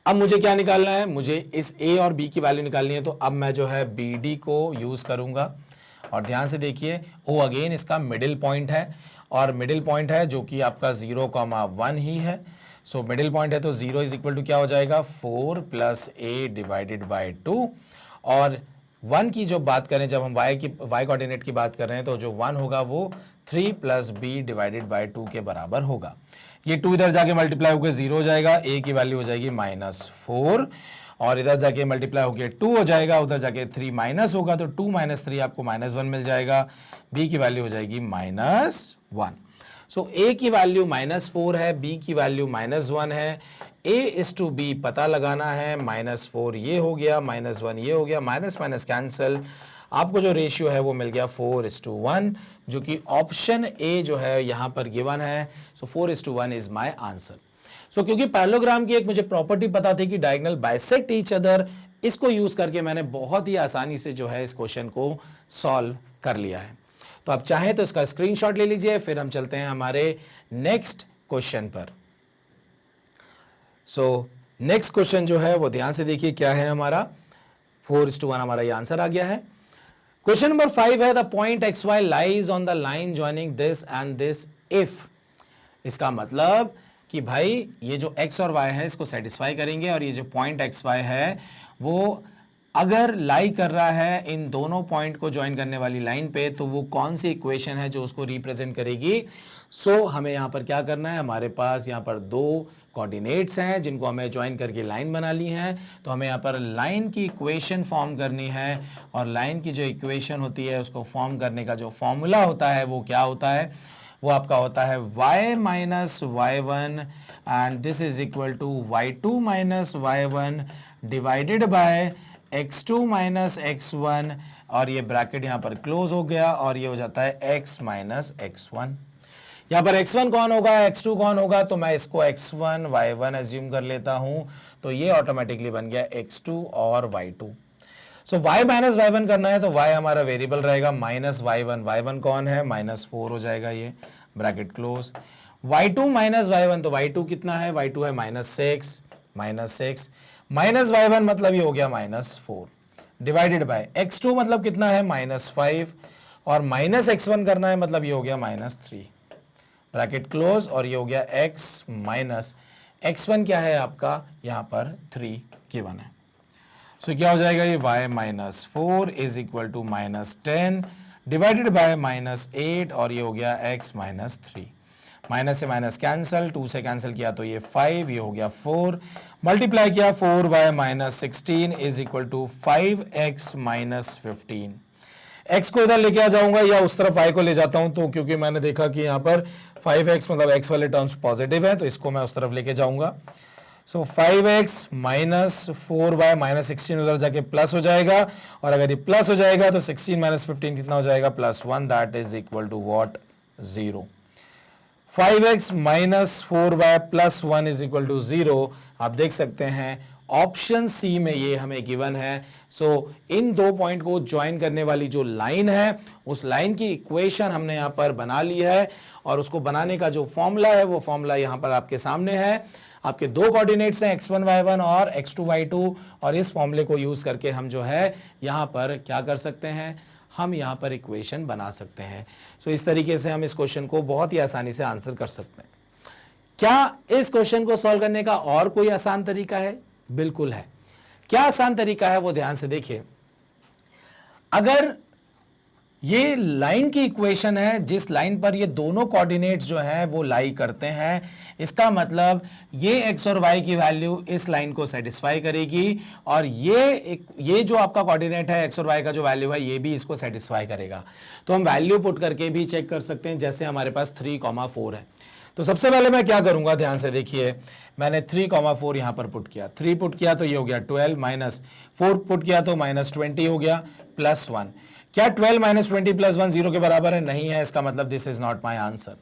अब मुझे क्या निकालना है, मुझे इस a और b की वैल्यू निकालनी है। तो अब मैं जो है BD को यूज करूंगा। और ध्यान से देखिए, O अगेन इसका मिडिल पॉइंट है, और मिडिल पॉइंट है जो कि आपका 0,1 ही है। सो मिडिल पॉइंट है तो 0 इज इक्वल टू क्या हो जाएगा, 4 + a डिवाइडेड बाय 2। और 1 की जो बात करें, जब हम y कोऑर्डिनेट की बात कर रहे हैं, तो जो 1 होगा वो 3 + b डिवाइडेड बाय 2 के बराबर होगा। ये 2 इधर जाके मल्टीप्लाई होकर 0 हो जाएगा, a की वैल्यू हो जाएगी -4, और इधर जाके मल्टीप्लाई होकर 2 हो जाएगा, उधर जाके 3 माइनस होगा, तो 2 - 3 आपको -1 मिल जाएगा। b की वैल्यू हो जाएगी -1। सो a की वैल्यू -4 है, b की वैल्यू -1 है। a/b पता लगाना है, -4 ये हो गया, -1 ये हो गया, माइनस माइनस कैंसिल। आपको जो रेशियो है वो मिल गया 4:1, जो कि ऑप्शन ए जो है यहां पर गिवन है। सो 4:1 इज माय आंसर। सो क्योंकि पैरेललोग्राम की एक मुझे प्रॉपर्टी पता थी कि डायगोनल बाइसेक्ट ईच अदर, इसको यूज करके मैंने बहुत ही आसानी से जो है इस क्वेश्चन को सॉल्व कर लिया है। तो आप चाहें तो इसका स्क्रीनशॉट ले लीजिए, फिर हम चलते हैं हमारे नेक्स्ट क्वेश्चन पर। सो नेक्स्ट क्वेश्चन जो है वो ध्यान से देखिए क्या है हमारा, 4:1 हमारा ये आंसर आ गया है। क्वेश्चन नंबर 5 है, the point XY lies on the line joining this and this if. इसका मतलब कि भाई ये जो x और y है इसको सेटिस्फाई करेंगे, और ये जो पॉइंट XY है वो अगर लाई कर रहा है इन दोनों पॉइंट को ज्वाइन करने वाली लाइन पे, तो वो कौन सी इक्वेशन है जो उसको रिप्रेजेंट करेगी। सो हमें यहाँ पर क्या करना है, हमारे पास यहाँ पर दो कोऑर्डिनेट्स हैं जिनको हमें ज्वाइन करके लाइन बना ली है। तो हमें यहाँ पर लाइन की इक्वेशन फॉर्म करनी है, और लाइन की जो इक्वेशन होती है उसको फॉर्म करने का जो फॉर्मूला होता है वो क्या होता है, वो आपका होता है y - y1 and this is equal to y2 - y1 divided by x2 - x1, और ये ब्रैकेट यहाँ पर क्लोज हो गया, और ये हो जाता है x - x1। यहाँ पर x1 कौन होगा, x2 कौन होगा, तो मैं इसको x1 y1 एज्यूम कर लेता हूँ, तो ये ऑटोमेटिकली बन गया x2 और y2। सो y - y1 करना है तो y हमारा वेरिएबल रहेगा, -y1, y1 कौन है, -4 हो जाएगा, ये ब्रैकेट क्लोज। y2 - y1, तो y2 कितना है, y2 है -6, -y1 मतलब ये हो गया -4 डिवाइडेड बाय x2 मतलब कितना है, -5, और -x1 करना है मतलब ये हो गया -3 ब्रैकेट क्लोज, और ये हो गया x माइनस x1 क्या है आपका यहाँ पर 3 गिवन है। सो क्या हो जाएगा, ये y - 4 is equal to -10 divided by -8, और ये हो गया x - 3। माइनस से माइनस कैंसिल, 2 से कैंसिल किया तो ये 5, ये हो गया 4, मल्टीप्लाई किया 4y - 16 is equal to 5x - 15। x को इधर लेके आ जाऊंगा या उस तरफ y को ले जाता हूं, तो क्योंकि मैंने देखा कि यहाँ पर 5x मतलब x वाले टर्म्स पॉजिटिव है, तो इसको मैं उस तरफ लेके जाऊंगा। सो 5x - 4y - 16 उधर जाके प्लस हो जाएगा, और अगर ये प्लस हो जाएगा तो 16 - 15 कितना हो जाएगा, +1, that is equal to what, 0। 5x - 4y + 1 is equal to 0। आप देख सकते हैं ऑप्शन सी में ये हमें गिवन है। सो इन दो पॉइंट को ज्वाइन करने वाली जो लाइन है उस लाइन की इक्वेशन हमने यहाँ पर बना ली है, और उसको बनाने का जो फॉर्मूला है वो फॉर्मूला यहाँ पर आपके सामने है। आपके दो कोऑर्डिनेट्स हैं x1 y1 और x2 y2, और इस फॉर्मूले को यूज करके हम जो है यहाँ पर क्या कर सकते हैं, हम यहाँ पर इक्वेशन बना सकते हैं। सो इस तरीके से हम इस क्वेश्चन को बहुत ही आसानी से आंसर कर सकते हैं। क्या इस क्वेश्चन को सॉल्व करने का और कोई आसान तरीका है? बिल्कुल है। क्या आसान तरीका है वो ध्यान से देखिए। अगर ये लाइन की इक्वेशन है जिस लाइन पर ये दोनों कोऑर्डिनेट्स जो हैं वो लाई करते हैं, इसका मतलब ये x और y की वैल्यू इस लाइन को सेटिस्फाई करेगी और ये जो आपका कोऑर्डिनेट है x और y का जो वैल्यू है ये भी इसको सेटिस्फाई करेगा। तो हम वैल्यू पुट करके भी चेक कर सकते हैं, जैसे हमारे पास 3,4 है। तो सबसे पहले मैं क्या करूंगा, ध्यान से देखिए, मैंने 3,4 यहां पर पुट किया, 3 पुट किया तो ये हो गया 12, माइनस 4 पुट किया तो माइनस 20 हो गया, प्लस 1। क्या 12 माइनस 20 प्लस 1 0 के बराबर है? नहीं है, इसका मतलब this is not my answer.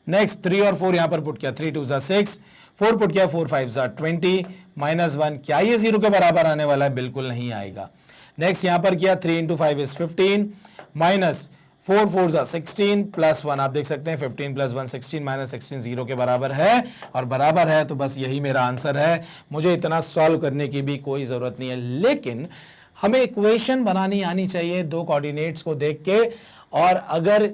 Next 3 और 4 यहां पर पुट किया, 3 2 6, 4 पुट किया 4 5 20, माइनस 1, क्या ये 0 के बराबर आने वाला है? बिल्कुल नहीं आएगा। नेक्स्ट यहां पर किया 3 इंटू 5 इज 15, माइनस 4 4 16 प्लस 1, आप देख सकते हैं 15 प्लस 1 16, माइनस 16 0 के बराबर है, और बराबर है तो बस यही मेरा आंसर है। मुझे इतना सॉल्व करने की भी कोई जरूरत नहीं है, लेकिन हमें इक्वेशन बनानी आनी चाहिए दो कोऑर्डिनेट्स को देख के, और अगर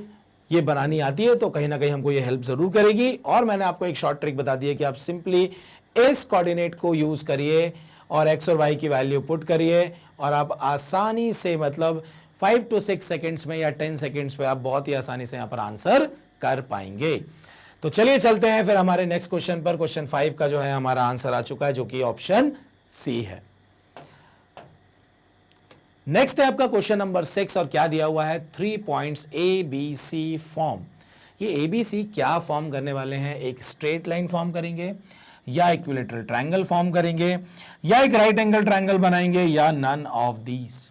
ये बनानी आती है तो कहीं ना कहीं हमको ये हेल्प जरूर करेगी। और मैंने आपको एक शॉर्ट ट्रिक बता दी है कि आप सिंपली इस कोऑर्डिनेट को यूज करिए और x और y की वैल्यू पुट करिए और आप आसानी से, मतलब 5 to 6 सेकेंड्स में या 10 सेकेंड्स में आप बहुत ही आसानी से यहां पर आंसर कर पाएंगे। तो चलिए चलते हैं फिर हमारे नेक्स्ट क्वेश्चन पर। क्वेश्चन 5 का जो है हमारा आंसर आ चुका है, जो कि ऑप्शन सी है। नेक्स्ट है आपका क्वेश्चन नंबर 6, और क्या दिया हुआ है? 3 पॉइंट्स ABC फॉर्म। ये ABC क्या फॉर्म करने वाले हैं? एक स्ट्रेट लाइन फॉर्म करेंगे, या इक्विलेटरल ट्रायंगल फॉर्म करेंगे, या एक राइट एंगल ट्रायंगल बनाएंगे, या नन ऑफ दीज।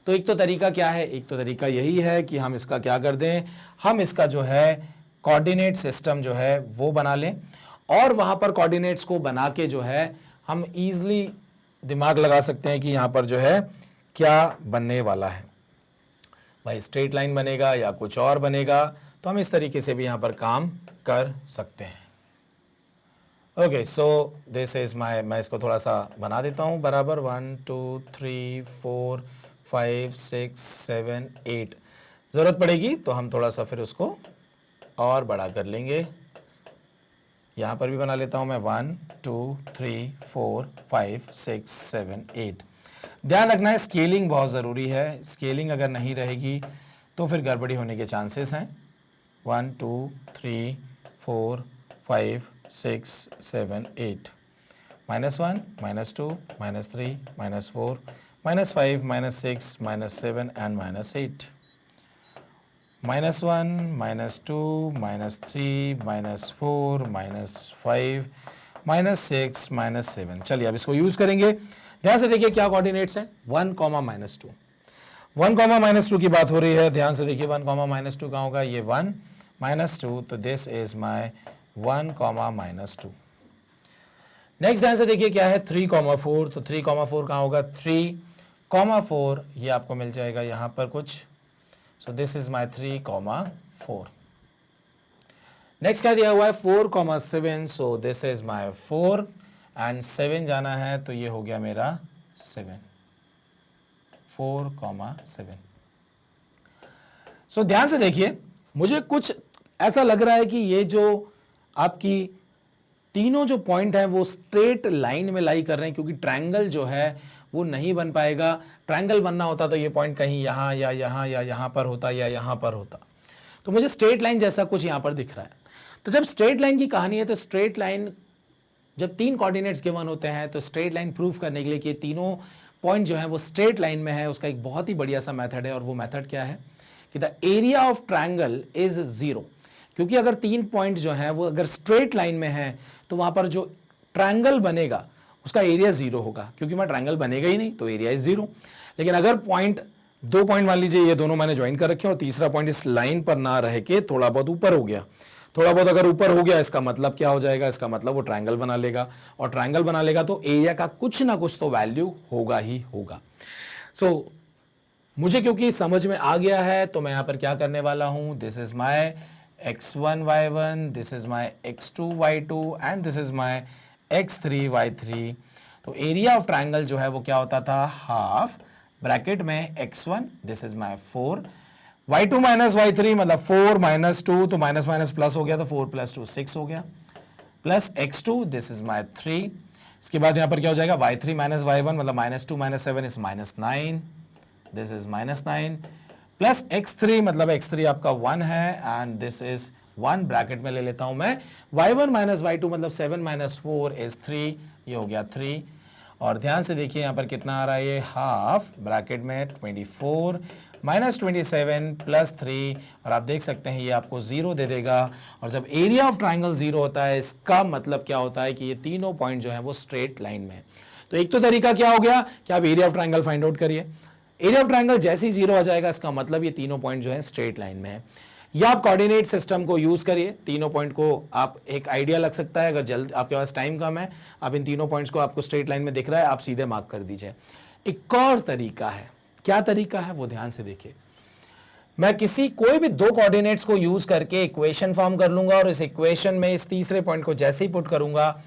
तो एक तो तरीका क्या है? एक तो तरीका यही है कि हम इसका क्या कर दें, हम इसका जो है कोऑर्डिनेट सिस्टम जो है वो बना लें, और वहां पर कोऑर्डिनेट्स को बना के जो है हम इजीली दिमाग लगा सकते हैं कि यहां पर जो है क्या बनने वाला है। भाई स्ट्रेट लाइन बनेगा या कुछ और बनेगा, तो हम इस तरीके से भी यहां पर काम कर सकते हैं। Okay, so this is my, मैं इसको थोड़ा सा बना देता हूं बराबर। 1 2 3 4 5 6 7 8, जरूरत पड़ेगी तो हम थोड़ा सा फिर उसको और बड़ा कर लेंगे। यहां पर भी बना लेता हूं मैं 1 2 3 4 5 6 7 8। ध्यान रखना है स्केलिंग बहुत ज़रूरी है, स्केलिंग अगर नहीं रहेगी तो फिर गड़बड़ी होने के चांसेस हैं। 1 2 3 4 5 6 7 8, -1 -2 -3 -4 -5 -6 -7 and -8, -1 -2 -3 -4 -5 -6 -7। चलिए अब इसको यूज करेंगे। ध्यान से देखिए क्या कोऑर्डिनेट्स हैं, 1, -2। 1, -2 की बात हो रही है, ध्यान से देखिए 1, -2 कहाँ होगा? ये 1 -2, तो दिस इज माय 1, -2। नेक्स्ट ध्यान से देखिए क्या है 3, 4, तो 3, 4 कहाँ होगा? 3, 4 ये आपको मिल जाएगा यहां पर कुछ, सो दिस इज माय 3, 4। नेक्स्ट क्या दिया हुआ है? 4, 7, सो दिस इज माय 4 एंड 7 जाना है तो ये हो गया मेरा 7, 4, 7। सो ध्यान से देखिए, मुझे कुछ ऐसा लग रहा है कि ये जो आपकी तीनों जो पॉइंट है वो स्ट्रेट लाइन में लाई कर रहे हैं, क्योंकि ट्रायंगल जो है वो नहीं बन पाएगा। ट्रायंगल बनना होता तो ये पॉइंट कहीं यहां या यहां या यहां पर होता या यहां पर होता, तो मुझे स्ट्रेट लाइन जैसा कुछ यहां पर दिख रहा है। तो जब स्ट्रेट लाइन की कहानी है तो स्ट्रेट लाइन जब 3 कोऑर्डिनेट्स गिवन होते हैं तो स्ट्रेट लाइन प्रूफ करने के लिए कि तीनों पॉइंट जो है वो स्ट्रेट लाइन में है, उसका एक बहुत ही बढ़िया सा मेथड है, और वो मेथड क्या है कि the area of triangle is 0। क्योंकि अगर 3 पॉइंट जो है वो अगर स्ट्रेट लाइन में है तो वहां पर जो ट्रायंगल बनेगा उसका एरिया 0 होगा, क्योंकि वहां ट्रायंगल बनेगा ही नहीं तो एरिया इज 0। लेकिन अगर दो पॉइंट मान लीजिए ये दोनों मैंने ज्वाइन कर रखे हैं और तीसरा पॉइंट इस लाइन पर ना रह के थोड़ा बहुत ऊपर हो गया, थोड़ा बहुत अगर ऊपर हो गया, इसका मतलब क्या हो जाएगा? इसका मतलब वो ट्रायंगल बना लेगा, और ट्रायंगल बना लेगा तो एरिया का कुछ ना कुछ तो वैल्यू होगा ही होगा। सो मुझे क्योंकि समझ में आ गया है तो मैं यहां पर क्या करने वाला हूं, this is my x1 y1, this is my x2 y2 and this is my x3 y3। तो एरिया ऑफ ट्रायंगल जो है वो क्या होता था? हाफ ब्रैकेट में x1, this is my 4, y2 - y3 मतलब 4 - 2, तो माइनस माइनस प्लस हो गया तो 4 + 2 6 हो गया, प्लस x2 दिस इज माई 3। इसके बाद यहां पर क्या हो जाएगा y3 माइनस y1 मतलब -2 minus 7 is -9, this is -9 plus x3 मतलब x3 आपका 1 है एंड दिस इज 1 ब्रैकेट में ले लेता हूं मैं। y1 माइनस y2 मतलब 7 माइनस 4 इज 3, ये हो गया 3। और ध्यान से देखिए यहां पर कितना आ रहा है, ये हाफ ब्रैकेट में 24 माइनस 27 प्लस 3, और आप देख सकते हैं ये आपको 0 दे देगा। और जब एरिया ऑफ ट्राइंगल 0 होता है इसका मतलब क्या होता है कि ये तीनों पॉइंट जो है वो स्ट्रेट लाइन में है। तो एक तो तरीका क्या हो गया कि आप area of triangle find out करिए, एरिया ऑफ ट्राइंगल जैसे ही 0 आ जाएगा इसका मतलब ये तीनों पॉइंट जो है स्ट्रेट लाइन में है। या आप कोऑर्डिनेट सिस्टम को यूज करिए, तीनों पॉइंट को आप एक आइडिया लग सकता है, अगर जल्द आपके पास टाइम कम है, आप इन तीनों पॉइंट्स को आपको स्ट्रेट लाइन में दिख रहा है आप सीधे मार्क कर दीजिए। एक और तरीका है, क्या तरीका है वो ध्यान से देखिए। मैं कोई भी दो कोऑर्डिनेट्स को यूज करके इक्वेशन फॉर्म कर लूंगा और इस इक्वेशन में इस तीसरे पॉइंट को जैसे ही पुट करूंगा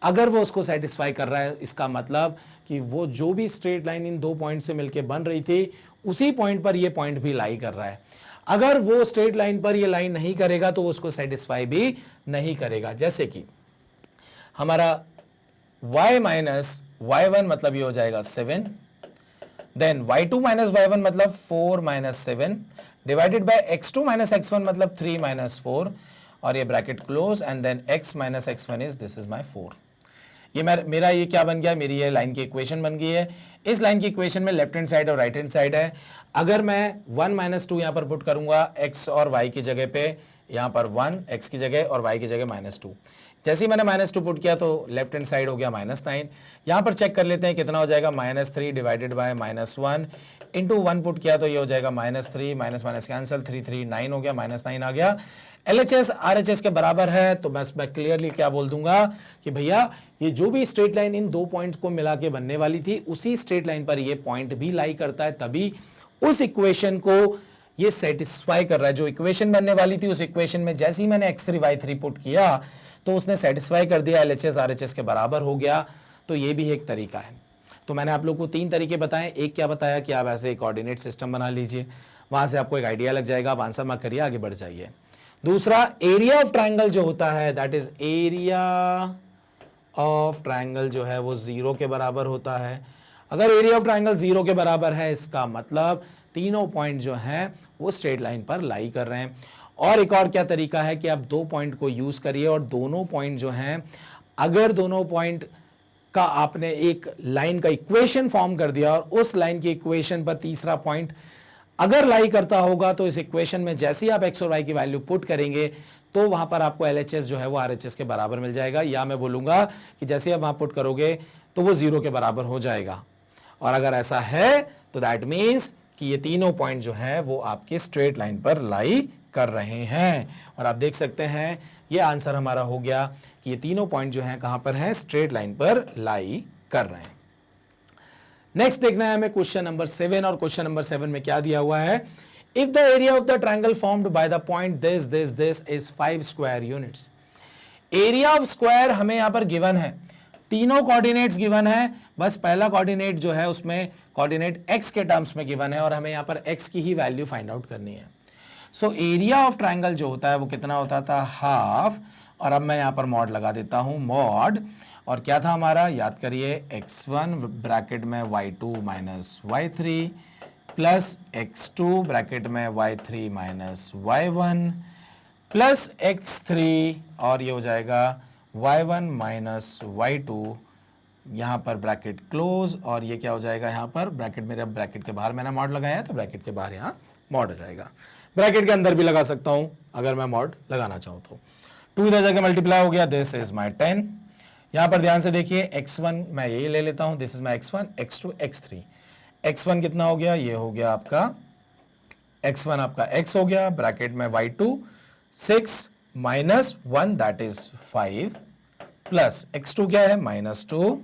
अगर वो उसको सेटिस्फाई कर रहा है इसका मतलब कि वो जो भी स्ट्रेट लाइन इन दो पॉइंट से मिलकर बन रही थी उसी पॉइंट पर ये पॉइंट भी लाई कर रहा है। अगर वो स्ट्रेट लाइन पर ये लाइन नहीं करेगा तो वो उसको सेटिस्फाई भी नहीं करेगा। जैसे कि हमारा y माइनस y1 मतलब ये हो जाएगा 7, देन y2 माइनस y1 मतलब 4 minus 7 divided by x2 minus x1 मतलब 3 माइनस 4, और ये bracket close and then x minus x1 is this is my 4। ये मेरा ये क्या बन गया, मेरी ये लाइन की इक्वेशन बन गई है। इस लाइन की इक्वेशन में लेफ्ट हैंड साइड और राइट हैंड साइड है। अगर मैं 1 माइनस 2 यहां पर पुट करूंगा x और y की जगह पे, यहां पर 1 x की जगह और y की जगह -2, जैसे ही मैंने -2 पुट किया तो लेफ्ट हैंड साइड हो गया -9। यहां पर चेक कर लेते हैं कितना हो जाएगा, -3 डिवाइडेड बाय -1 इंटू 1 पुट किया तो ये हो जाएगा -3 माइनस माइनस कैंसिल 3 3 9 हो गया, -9 आ गया। LHS RHS के बराबर है तो बस मैं क्लियरली क्या बोल दूंगा कि भैया ये जो भी स्ट्रेट लाइन इन दो पॉइंट्स को मिला के बनने वाली थी उसी स्ट्रेट लाइन पर ये पॉइंट भी लाई करता है, तभी उस इक्वेशन को ये सेटिस्फाई कर रहा है। जो इक्वेशन बनने वाली थी उस इक्वेशन में जैसे ही मैंने x3 y3 पुट किया तो उसने सेटिस्फाई कर दिया, LHS RHS के बराबर हो गया। तो ये भी एक तरीका है। तो मैंने आप लोग को 3 तरीके बताए। एक क्या बताया कि आप ऐसे एक कोऑर्डिनेट सिस्टम बना लीजिए, वहां से आपको एक आइडिया लग जाएगा, आप आंसर मार्क करिए, आगे बढ़ जाइए। दूसरा, एरिया ऑफ ट्राइंगल जो होता है that is area of triangle जो है वो 0 के बराबर होता है। अगर एरिया ऑफ ट्राइंगल 0 के बराबर है इसका मतलब तीनों पॉइंट जो हैं वो स्ट्रेट लाइन पर लाई कर रहे हैं। और एक और क्या तरीका है कि आप दो पॉइंट को यूज करिए और दोनों पॉइंट जो हैं, अगर दोनों पॉइंट का आपने एक लाइन का इक्वेशन फॉर्म कर दिया और उस लाइन की इक्वेशन पर तीसरा पॉइंट अगर लाई करता होगा तो इस इक्वेशन में जैसे ही आप x और y की वैल्यू पुट करेंगे तो वहां पर आपको LHS जो है वो RHS के बराबर मिल जाएगा, या मैं बोलूंगा कि जैसे आप वहां पुट करोगे तो वो 0 के बराबर हो जाएगा। और अगर ऐसा है तो दैट मीन्स कि ये तीनों पॉइंट जो है वो आपके स्ट्रेट लाइन पर लाई कर रहे हैं। और आप देख सकते हैं ये आंसर हमारा हो गया कि ये तीनों पॉइंट जो हैं कहां पर हैं, स्ट्रेट लाइन पर लाई कर रहे हैं। नेक्स्ट देखना है हमें क्वेश्चन नंबर 7, और क्वेश्चन नंबर 7 में क्या दिया हुआ है, if the area of the triangle formed by the point this is 5 square units. Area of square हमें यहां पर गिवन है, तीनों कोऑर्डिनेट्स गिवन है, बस पहला कोऑर्डिनेट जो है उसमें कोऑर्डिनेट x के टर्म्स में गिवन है और हमें यहां पर x की ही वैल्यू फाइंड आउट करनी है। सो एरिया ऑफ ट्रायंगल जो होता है वो कितना होता था, हाफ। और अब मैं यहां पर मॉड लगा देता हूं, मॉड, और क्या था हमारा, याद करिए, x1 ब्रैकेट में y2 minus y3 plus x2 bracket में y3 minus y1 plus x3, और ये हो जाएगा y1 माइनस y2, यहां पर ब्रैकेट क्लोज, और ये क्या हो जाएगा यहां पर ब्रैकेट, मेरे ब्रैकेट के बाहर मैंने मॉड लगाया है तो ब्रैकेट के बाहर यहां मॉड हो जाएगा। ब्रैकेट के अंदर भी लगा सकता हूं अगर मैं मॉड लगाना चाहूं तो। 2 इधर जाके मल्टीप्लाई हो गया, दिस इज माई 10। यहां पर ध्यान से देखिए, x1 मैं ये ले लेता हूं, this is my x1, x2 x3। x1 कितना हो गया, ये हो गया आपका x1 आपका x हो गया, ब्रैकेट में y2 6 minus 1 that is 5 plus x2 क्या है -2,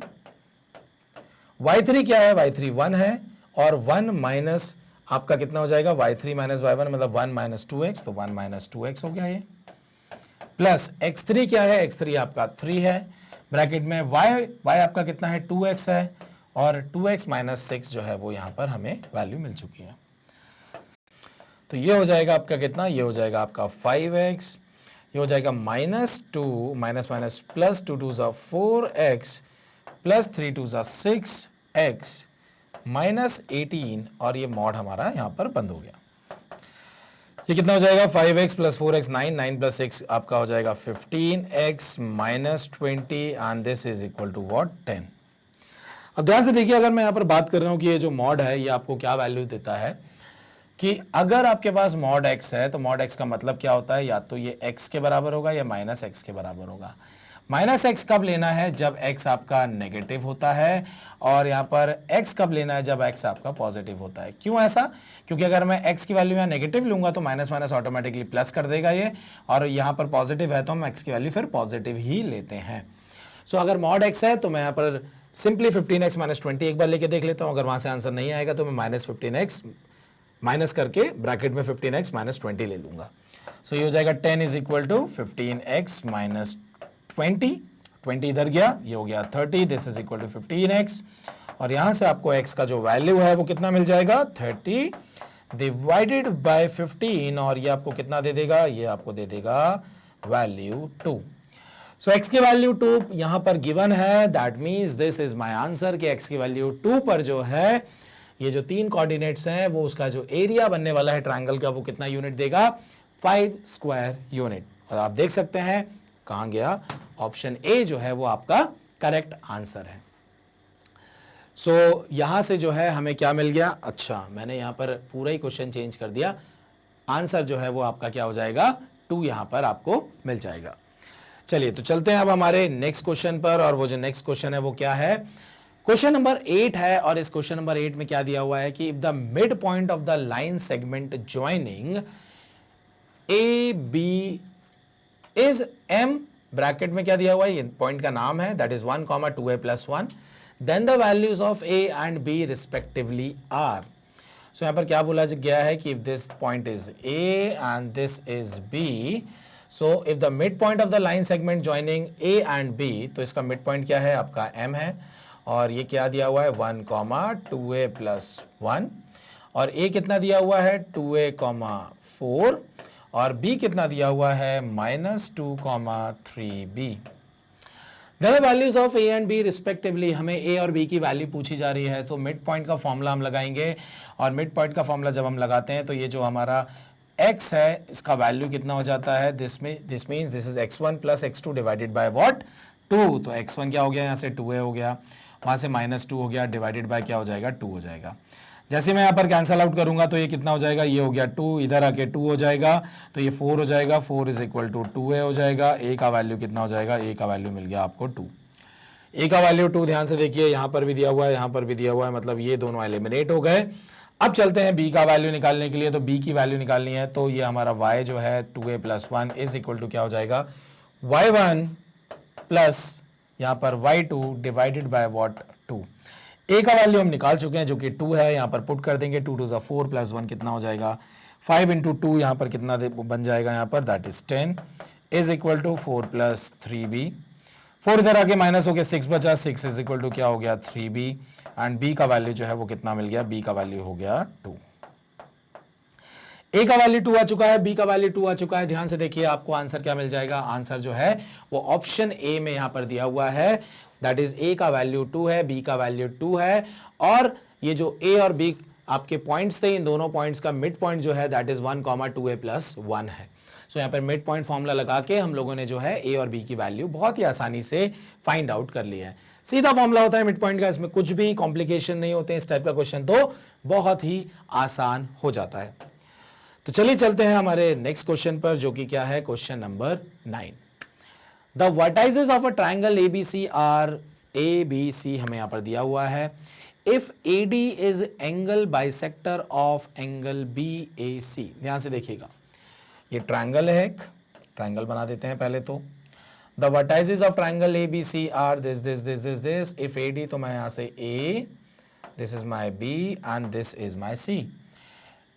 y3 क्या है, y3 1 है, और 1 माइनस आपका कितना हो जाएगा, y3 माइनस y1 मतलब 1 माइनस 2x, तो 1 माइनस 2x हो गया ये, प्लस x3 क्या है, x3 आपका 3 है, ब्रैकेट में y आपका कितना है 2x है, और 2x माइनस 6 जो है वो यहां पर हमें वैल्यू मिल चुकी है। तो ये हो जाएगा आपका कितना, ये हो जाएगा आपका 5x, ये हो जाएगा -2 माइनस माइनस प्लस 2 2 ज़ा 4x प्लस 3 2 ज़ा 6x -18 और ये मॉड हमारा यहां पर बंद हो गया। ये कितना हो जाएगा 5x प्लस 4x 9, 9 प्लस 6 आपका हो जाएगा 15x minus 20 and this is equal to what 10। अब ध्यान से देखिए, अगर मैं यहां पर बात कर रहा हूं कि ये जो मॉड है ये आपको क्या वैल्यू देता है कि अगर आपके पास मॉड x है तो मॉड x का मतलब क्या होता है, या तो ये x के बराबर होगा या माइनस x के बराबर होगा। माइनस एक्स कब लेना है, जब x आपका नेगेटिव होता है, और यहाँ पर x कब लेना है, जब x आपका पॉजिटिव होता है। क्यों ऐसा, क्योंकि अगर मैं x की वैल्यू यहाँ नेगेटिव लूंगा तो माइनस माइनस ऑटोमेटिकली प्लस कर देगा ये, और यहाँ पर पॉजिटिव है तो हम x की वैल्यू फिर पॉजिटिव ही लेते हैं। सो अगर मॉड x है तो मैं यहाँ पर सिंपली 15x माइनस 20 एक बार लेके देख लेता हूँ। अगर वहां से आंसर नहीं आएगा तो मैं माइनस 15x माइनस करके ब्रैकेट में 15x माइनस 20 ले लूंगा। सो ये हो जाएगा 10 is equal to 15x minus 20 इधर गया, ये हो गया 30, this is equal to 15x, और यहां से आपको x का जो वैल्यू है वो कितना मिल जाएगा 30 डिवाइडेड बाय 15, और ये आपको कितना दे देगा, ये आपको दे देगा वैल्यू 2। सो x की वैल्यू 2 यहां पर गिवन है, that means this is my answer कि x की वैल्यू 2 पर जो है ये जो 3 कोऑर्डिनेट्स हैं वो उसका जो एरिया बनने वाला है ट्रायंगल का वो कितना यूनिट देगा 5 स्क्वायर यूनिट। और आप देख सकते हैं कहां गया, ऑप्शन ए जो है वो आपका करेक्ट आंसर है। सो यहां से जो है हमें क्या मिल गया, अच्छा मैंने यहां पर पूरा ही क्वेश्चन चेंज कर दिया, आंसर जो है वो आपका क्या हो जाएगा 2 यहां पर आपको मिल जाएगा। चलिए तो चलते हैं अब हमारे नेक्स्ट क्वेश्चन पर, और वो जो नेक्स्ट क्वेश्चन है वो क्या है, क्वेश्चन नंबर 8 है, और इस क्वेश्चन नंबर 8 में क्या दिया हुआ है कि if the mid point of the line segment joining A B is M, bracket में क्या दिया हुआ है, ये पॉइंट का नाम है, that is 1, 2a + 1, then the values of a and b respectively are. So यहां पर क्या बोला गया है कि if this point is a and this is b, so if the mid point of the line segment joining a and b, तो इसका mid point क्या है आपका m है, और ये क्या दिया हुआ है 1, 2a + 1, और a कितना दिया हुआ है 2a, 4, और b कितना दिया हुआ है -2, 3b। The values of a and b respectively, हमें a और b की वैल्यू पूछी जा रही है, तो मिड पॉइंट का फॉर्मूला हम लगाएंगे, और मिड पॉइंट का फॉर्मूला जब हम लगाते हैं तो ये जो हमारा x है इसका वैल्यू कितना हो जाता है, this means this is x1 + x2 divided by what 2, तो x1 क्या हो गया, यहाँ से 2a हो गया, वहां से -2 हो गया, डिवाइडेड बाय क्या हो जाएगा 2 हो जाएगा। जैसे मैं यहाँ पर कैंसल आउट करूंगा तो ये कितना हो जाएगा, ये हो गया 2, इधर आके 2 हो जाएगा, तो ये 4 हो जाएगा, 4 इज इक्वल टू 2a हो जाएगा, a का वैल्यू कितना हो जाएगा, a का वैल्यू मिल गया आपको 2, a का वैल्यू 2, ध्यान से देखिए यहाँ पर भी दिया हुआ है, यहाँ पर भी दिया हुआ है, मतलब ये दोनों एलिमिनेट हो गए। अब चलते हैं b का वैल्यू निकालने के लिए, तो b की वैल्यू निकालनी है, तो ये हमारा y जो है 2a + 1 इज इक्वल टू क्या हो जाएगा y1 प्लस यहाँ पर y2 divided by what 2। a का वैल्यू हम निकाल चुके हैं जो कि 2 है, यहाँ पर पुट कर देंगे, 2 2 = 4 + 1 कितना हो जाएगा 5 × 2, यहाँ पर कितना बन जाएगा यहाँ पर, that is 10 is equal to 4 + 3b, 4 इधर आके माइनस हो गया, 6 बचा, 6 इज इक्वल टू क्या हो गया 3b, एंड b का वैल्यू जो है वो कितना मिल गया, b का वैल्यू हो गया 2। a का वैल्यू 2 आ चुका है, b का वैल्यू 2 आ चुका है, ध्यान से देखिए आपको आंसर क्या मिल जाएगा, आंसर जो है वो ऑप्शन ए में यहां पर दिया हुआ है, दैट इज a का वैल्यू 2 है, b का वैल्यू 2 है, और ये जो a और b आपके पॉइंट्स थे, इन दोनों पॉइंट्स का मिड पॉइंट जो है दैट इज 1, 2a + 1 है। सो यहाँ पर मिड पॉइंट फॉर्मूला लगा के हम लोगों ने जो है a और b की वैल्यू बहुत ही आसानी से फाइंड आउट कर ली है। सीधा फॉर्मूला होता है मिड पॉइंट का, इसमें कुछ भी कॉम्प्लिकेशन नहीं होते, इस टाइप का क्वेश्चन तो बहुत ही आसान हो जाता है। तो चलिए चलते हैं हमारे नेक्स्ट क्वेश्चन पर, जो कि क्या है question number 9। The vertices of a triangle ABC are ABC हमें यहां पर दिया हुआ है, if AD is angle bisector of angle BAC। ध्यान से देखिएगा, ये ट्राइंगल है, एक ट्राइंगल बना देते हैं पहले तो। The vertices of triangle ABC are this, if AD, तो मैं यहां से A, this is my B and this is my C।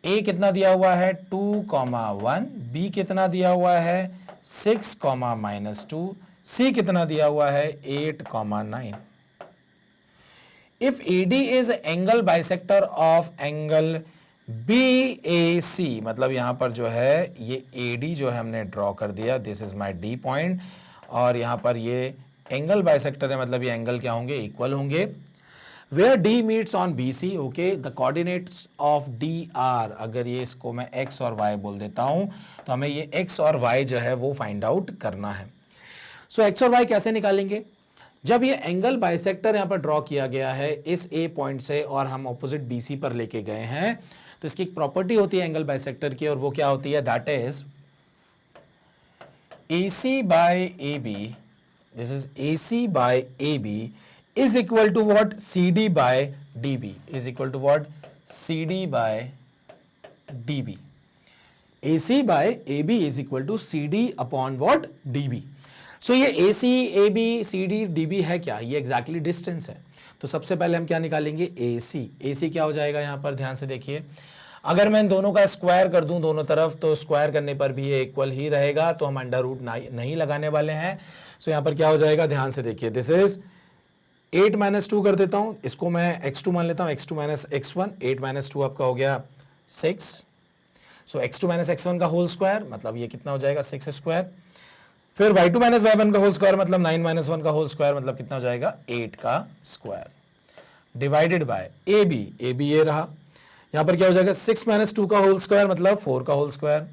A कितना दिया हुआ है 2, 1, B कितना दिया हुआ है 6, -2, C कितना दिया हुआ है 8, 9। If AD is angle bisector of angle B A C, मतलब यहां पर जो है ये ए डी जो है हमने ड्रॉ कर दिया, this is my D point, और यहां पर ये एंगल बाइसेक्टर है, मतलब ये एंगल क्या होंगे, इक्वल होंगे। Where D meets on B C, okay, the coordinates of D are, अगर ये इसको मैं एक्स और वाई बोल देता हूं तो हमें ये एक्स और वाई जो है वो फाइंड आउट करना है। सो एक्स और वाई कैसे निकालेंगे, जब ये एंगल बाइसेक्टर यहां पर ड्रॉ किया गया है इस ए पॉइंट से और हम ऑपोजिट बीसी पर लेके गए हैं, तो इसकी एक प्रॉपर्टी होती है एंगल बाइसेक्टर की, और वो क्या होती है, that is AC by AB, this is AC by AB is equal to what, CD by DB is equal to what, CD by DB. AC by AB is equal to CD upon what, DB. So ये AC, AB, CD, DB है क्या, ये exactly distance है। तो सबसे पहले हम क्या निकालेंगे, AC। AC क्या हो जाएगा, यहां पर ध्यान से देखिए, अगर मैं इन दोनों का स्क्वायर कर दूं दोनों तरफ, तो स्क्वायर करने पर भी ये इक्वल ही रहेगा, तो हम अंडर रूट नहीं लगाने वाले हैं। सो यहां पर क्या हो जाएगा, ध्यान से देखिए, दिस इज 8 माइनस 2 कर देता हूं, इसको मैं x2 मान लेता हूं, x2 माइनस x1, 8 माइनस 2 आपका हो गया 6। सो x2 माइनस x1 का होल स्क्वायर, मतलब ये कितना हो जाएगा, 6 स्क्वायर। फिर y2 माइनस y1 का होल स्क्वायर, मतलब 9 माइनस 1 का होल स्क्वायर, मतलब कितना हो जाएगा, 8 का square, divided bye ab, ab ये रहा, यहां पर क्या हो जाएगा, 6 माइनस 2 का होल स्क्वायर, मतलब 4 का होल स्क्वायर,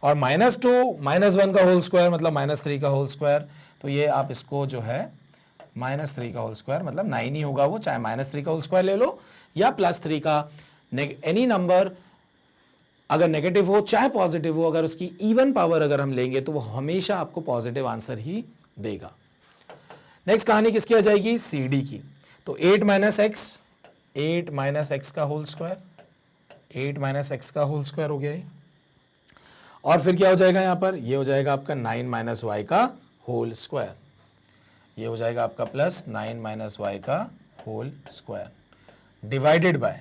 और माइनस 2 माइनस 1 का होल स्क्वायर, मतलब माइनस 3 का होल स्क्वायर। तो ये आप इसको जो है माइनस 3 का होल स्क्वायर, मतलब 9 ही होगा वो, चाहे माइनस 3 का होल स्क्वायर ले लो या प्लस 3 का, एनी नंबर अगर नेगेटिव हो चाहे पॉजिटिव हो, अगर उसकी इवन पावर अगर हम लेंगे तो वो हमेशा आपको पॉजिटिव आंसर ही देगा। नेक्स्ट कहानी किसकी आ जाएगी, सी डी की। तो 8 माइनस एक्स, 8 माइनस एक्स का होल स्क्वायर, 8 माइनस एक्स का होल स्क्वायर हो गया ये, और फिर क्या हो जाएगा यहां पर, ये हो जाएगा आपका 9 माइनस वाई का होल स्क्वायर, ये हो जाएगा आपका प्लस 9 माइनस वाई का होल स्क्वायर, डिवाइडेड बाय,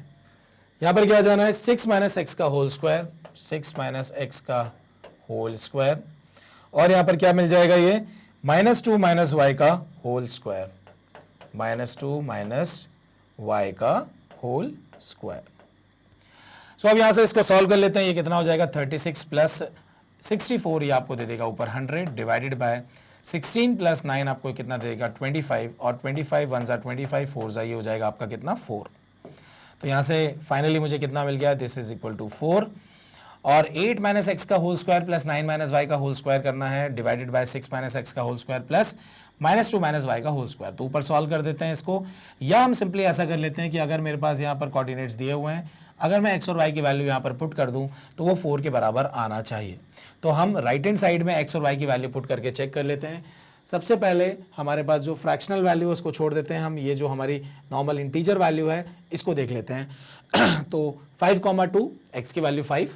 यहां पर क्या जाना है, 6 माइनस एक्स का होल स्क्वायर, 6 माइनस एक्स का होल स्क्वायर, और यहां पर क्या मिल जाएगा, ये माइनस 2 माइनस वाई का whole square, minus 2 minus Y का होल स्क्वायर। सो अब यहां से इसको सॉल्व कर लेते हैं, ये कितना हो जाएगा, 36 प्लस 64 ये आपको दे देगा ऊपर 100, डिवाइडेड बाय 16 प्लस 9 आपको कितना देगा, 25, और 25 1 जा 25, 4 जा ये हो जाएगा आपका कितना, 4। तो यहां से फाइनली मुझे कितना मिल गया, दिस इज इक्वल टू 4, और 8 माइनस एक्स का whole square plus 9 minus Y का होल स्क्वायर करना है, डिवाइडेड बाय 6 माइनस एक्स का whole square plus minus 2 minus Y का होल स्क्वायर। तो ऊपर सॉल्व कर देते हैं इसको, या हम सिंपली ऐसा कर लेते हैं कि अगर मेरे पास यहाँ पर कोऑर्डिनेट्स दिए हुए हैं, अगर मैं एक्स और वाई की वैल्यू यहाँ पर पुट कर दूं तो वो 4 के बराबर आना चाहिए। तो हम राइट हैंड साइड में एक्स और वाई की वैल्यू पुट करके चेक कर लेते हैं। सबसे पहले हमारे पास जो फ्रैक्शनल वैल्यू है उसको छोड़ देते हैं हम, ये जो हमारी नॉर्मल इंटीजर वैल्यू है इसको देख लेते हैं। तो 5,2 एक्स की वैल्यू 5,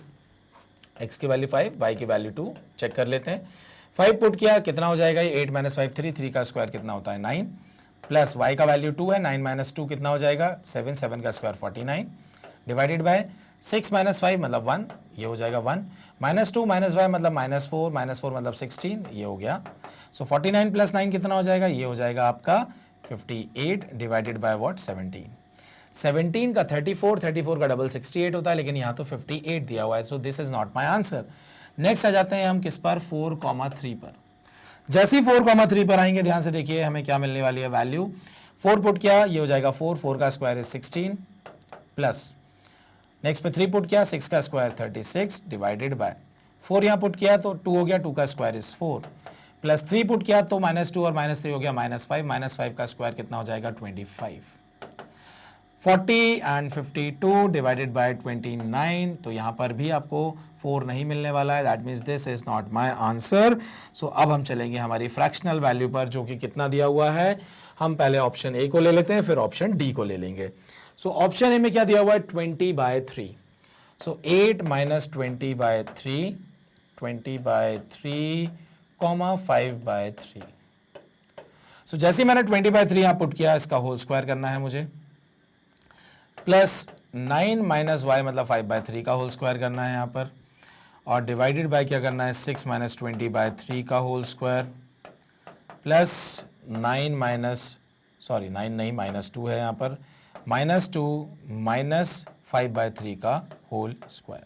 एक्स की वैल्यू 5, वाई की वैल्यू 2 चेक कर लेते हैं। 5 पुट किया कितना हो जाएगा, ये 8 माइनस 5 3, 3 का स्क्वायर कितना होता है 9, प्लस वाई का वैल्यू 2 है, 9 माइनस 2 कितना हो जाएगा 7, 7 का स्क्वायर 49, डिवाइडेड बाय 6 माइनस 5 मतलब 1, ये हो जाएगा 1, माइनस 2 माइनस वाई मतलब माइनस 4, माइनस 4 मतलब 16, ये हो गया। सो 49 प्लस 9 कितना हो जाएगा, ये हो जाएगा आपका 58, डिवाइडेड बाय व्हाट 17, 17 का 34, 34 का डबल 68 होता है, लेकिन यहाँ तो 58 दिया हुआ है, so this is not my answer. Next आ जाते हैं हम किस पर, 4,3 पर। जैसे ही 4,3 पर आएंगे ध्यान से देखिए हमें क्या मिलने वाली है वैल्यू, 4 पुट किया ये हो जाएगा 4, 4 का स्क्वायर इज 16, प्लस नेक्स्ट पे 3 पुट किया 6 का स्क्वायर 36, डिवाइडेड बाय 4 यहाँ पुट किया तो 2 हो गया, 2 का स्क्वायर इज 4, प्लस 3 पुट किया तो -2 और -3 हो गया -5, -5 का स्क्वायर कितना हो जाएगा 25, 40 एंड 52 डिवाइडेड बाय 29। तो यहाँ पर भी आपको 4 नहीं मिलने वाला है, that means this is not my answer. So अब हम चलेंगे हमारी फ्रैक्शनल वैल्यू पर जो कि कितना दिया हुआ है, हम पहले ऑप्शन ए को ले लेते हैं फिर ऑप्शन डी को ले लेंगे। सो ऑप्शन ए में क्या दिया हुआ है 20/3, सो 8 माइनस 20/3, 20/3 5/3। सो जैसे ही मैंने 20/3 यहाँ पुट किया, इसका होल स्क्वायर करना है मुझे, प्लस 9 माइनस वाई मतलब 5/3 का होल स्क्वायर करना है यहाँ पर, और डिवाइडेड बाय क्या करना है 6 माइनस 20/3 का होल स्क्वायर, प्लस 9 माइनस 9 नहीं -2 है यहाँ पर, -2 माइनस 5/3 का होल स्क्वायर।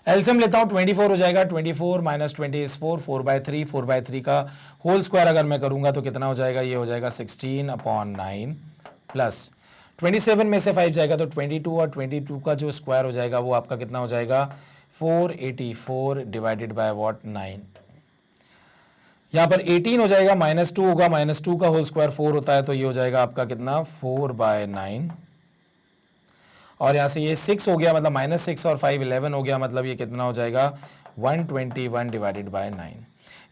एलसीएम लेता हूं 24 हो जाएगा, 24 माइनस 20 इज 4, 4/3 का होल स्क्वायर अगर मैं करूंगा तो कितना हो जाएगा, ये हो जाएगा 16/9 प्लस 27 में से 5 जाएगा तो 22, और 22 का जो स्क्वायर हो जाएगा वो आपका कितना हो जाएगा 484 डिवाइडेड बाय व्हाट 9। यहां पर 18 हो जाएगा, -2 होगा, -2 का होल स्क्वायर 4 होता है तो ये हो जाएगा आपका कितना 4/9, और यहां से ये 6 हो गया मतलब -6 और 5 11 हो गया, मतलब ये कितना हो जाएगा 121 डिवाइडेड बाय 9।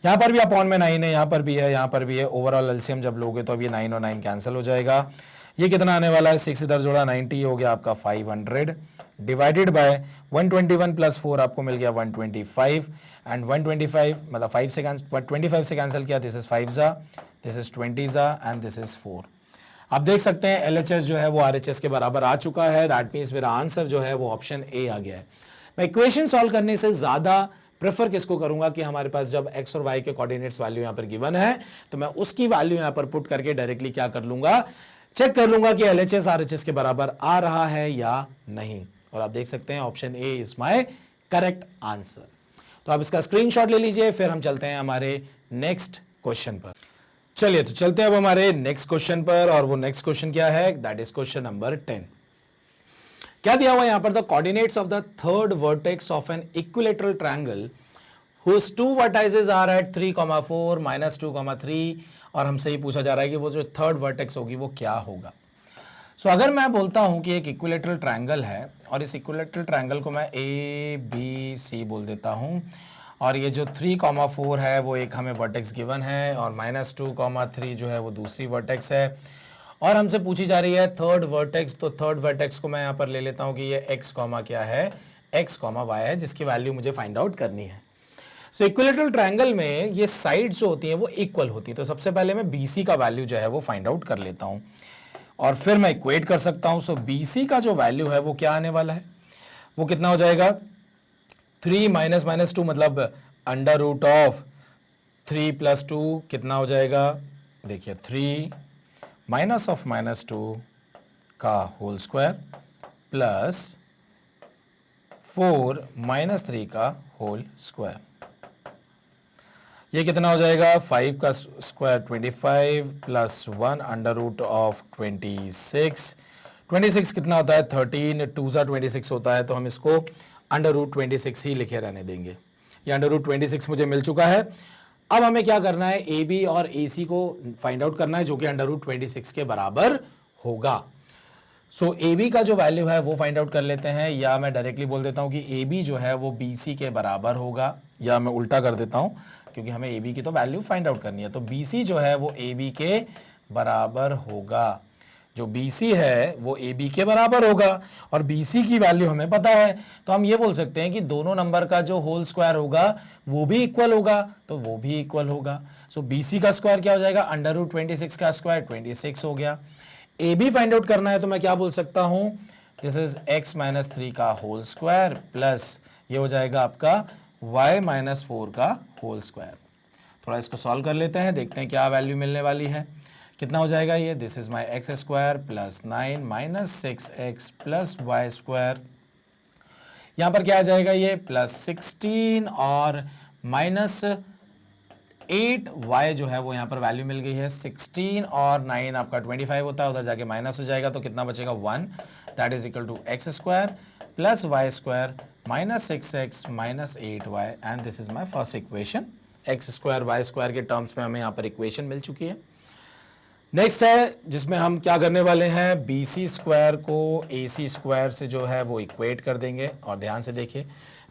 यहां पर भी अपॉन में 9 है, यहां पर भी है, यहां पर भी है। ओवरऑल एलसीएम जब लोगे तो अब ये 9 और 9 कैंसिल हो जाएगा। ये कितना आने वाला है, 6 इधर जोड़ा 90 हो गया आपका 500 डिवाइडेड बाय 121 प्लस 4 आपको मिल गया 125, एंड 125 मतलब 5 से 25 से कैंसिल किया, दिस इज 5 जा, दिस इज 20 जा, एंड दिस इज 4। आप देख सकते हैं LHS जो है वो RHS के बराबर आ चुका है। दैट मीन्स मेरा आंसर जो है वो ऑप्शन ए आ गया है। मैं इक्वेशन सॉल्व करने से ज्यादा प्रेफर किसको करूंगा कि हमारे पास जब x और y के कोऑर्डिनेट्स वैल्यू यहां पर गिवन है तो मैं उसकी वैल्यू यहां पर पुट करके डायरेक्टली क्या कर लूंगा, चेक कर लूंगा कि LHS RHS के बराबर आ रहा है या नहीं। और आप देख सकते हैं option A is my correct answer. तो आप इसका स्क्रीनशॉट ले लीजिए, फिर हम चलते हैं हमारे नेक्स्ट क्वेश्चन पर। चलिए तो चलते हैं अब हमारे नेक्स्ट क्वेश्चन पर, और वो नेक्स्ट क्वेश्चन क्या है, दैट इज क्वेश्चन नंबर 10। क्या दिया हुआ यहां पर, the coordinates of the third vertex of an equilateral triangle whose two vertices are at 3,4 -2,3, और हमसे ये पूछा जा रहा है कि वो जो थर्ड वर्टेक्स होगी वो क्या होगा। सो अगर मैं बोलता हूं कि एक इक्विलेटरल ट्रायंगल है और इस इक्विलेटरल ट्रायंगल को मैं ABC बोल देता हूं, और ये जो 3,4 है वो एक हमें वर्टेक्स गिवन है, और -2,3 जो है वो दूसरी वर्टेक्स है, और हमसे पूछी जा रही है थर्ड वर्टेक्स। तो थर्ड वर्टेक्स को मैं यहाँ पर ले लेता हूँ कि ये x, क्या है, x, y है, जिसकी वैल्यू मुझे फाइंड आउट करनी है। सो इक्विलेटरल ट्रायंगल में ये साइड्स जो होती हैं वो इक्वल होती है, तो सबसे पहले मैं BC का वैल्यू जो है वो फाइंड आउट कर लेता हूँ, और फिर मैं इक्वेट कर सकता हूँ। सो BC का जो वैल्यू है वो क्या आने वाला है, वो कितना हो जाएगा 3 - -2 मतलब अंडर रूट ऑफ 3 + 2 कितना हो जाएगा, देखिए 3 -2 का होल स्क्वायर प्लस 4 - 3 का होल स्क्वायर, ये कितना हो जाएगा 5 का square 25 plus 1 under root of 26। 26 कितना होता है 13, 2 सा 26 होता है, तो हम इसको अंडर रूट 26 ही लिखे रहने देंगे। ये अंडर रूट 26 मुझे मिल चुका है। अब हमें क्या करना है, AB और AC को फाइंड आउट करना है जो कि अंडर रूट 26 के बराबर होगा। सो AB का जो वैल्यू है वो फाइंड आउट कर लेते हैं, या मैं डायरेक्टली बोल देता हूं कि AB जो है वो BC के बराबर होगा, या मैं उल्टा कर देता हूं क्योंकि हमें AB की तो वैल्यू फाइंड आउट करनी है। तो BC जो है वो AB के बराबर होगा, जो BC है वो AB के बराबर होगा, और BC की वैल्यू हमें पता है, तो हम ये बोल सकते हैं कि दोनों नंबर का जो होल स्क्वायर होगा वो भी इक्वल होगा, तो वो भी इक्वल होगा। सो BC का स्क्वायर क्या हो जाएगा, अंडर रूट 26 का स्क्वायर 26 हो गया। AB फाइंड आउट करना है तो मैं क्या बोल सकता हूं, दिस इज x - 3 का होल स्क्वायर प्लस ये हो जाएगा आपका y - 4 का होल स्क्वायर। थोड़ा इसको सॉल्व कर लेते हैं, देखते हैं क्या वैल्यू मिलने वाली है। कितना हो जाएगा ये, this is my x square plus 9 - 6x plus y square, यहां पर क्या आ जाएगा ये प्लस 16 और -8y जो है वो यहां पर वैल्यू मिल गई है। 16 और 9 आपका 25 होता है, उधर जाके माइनस हो जाएगा तो कितना बचेगा 1, that is equal to x square plus y square -6x -8y, and this is my first equation. x square y square के टर्म्स में हमें यहां पर इक्वेशन मिल चुकी है। नेक्स्ट है जिसमें हम क्या करने वाले हैं, BC स्क्वायर को AC स्क्वायर से जो है वो इक्वेट कर देंगे, और ध्यान से देखिए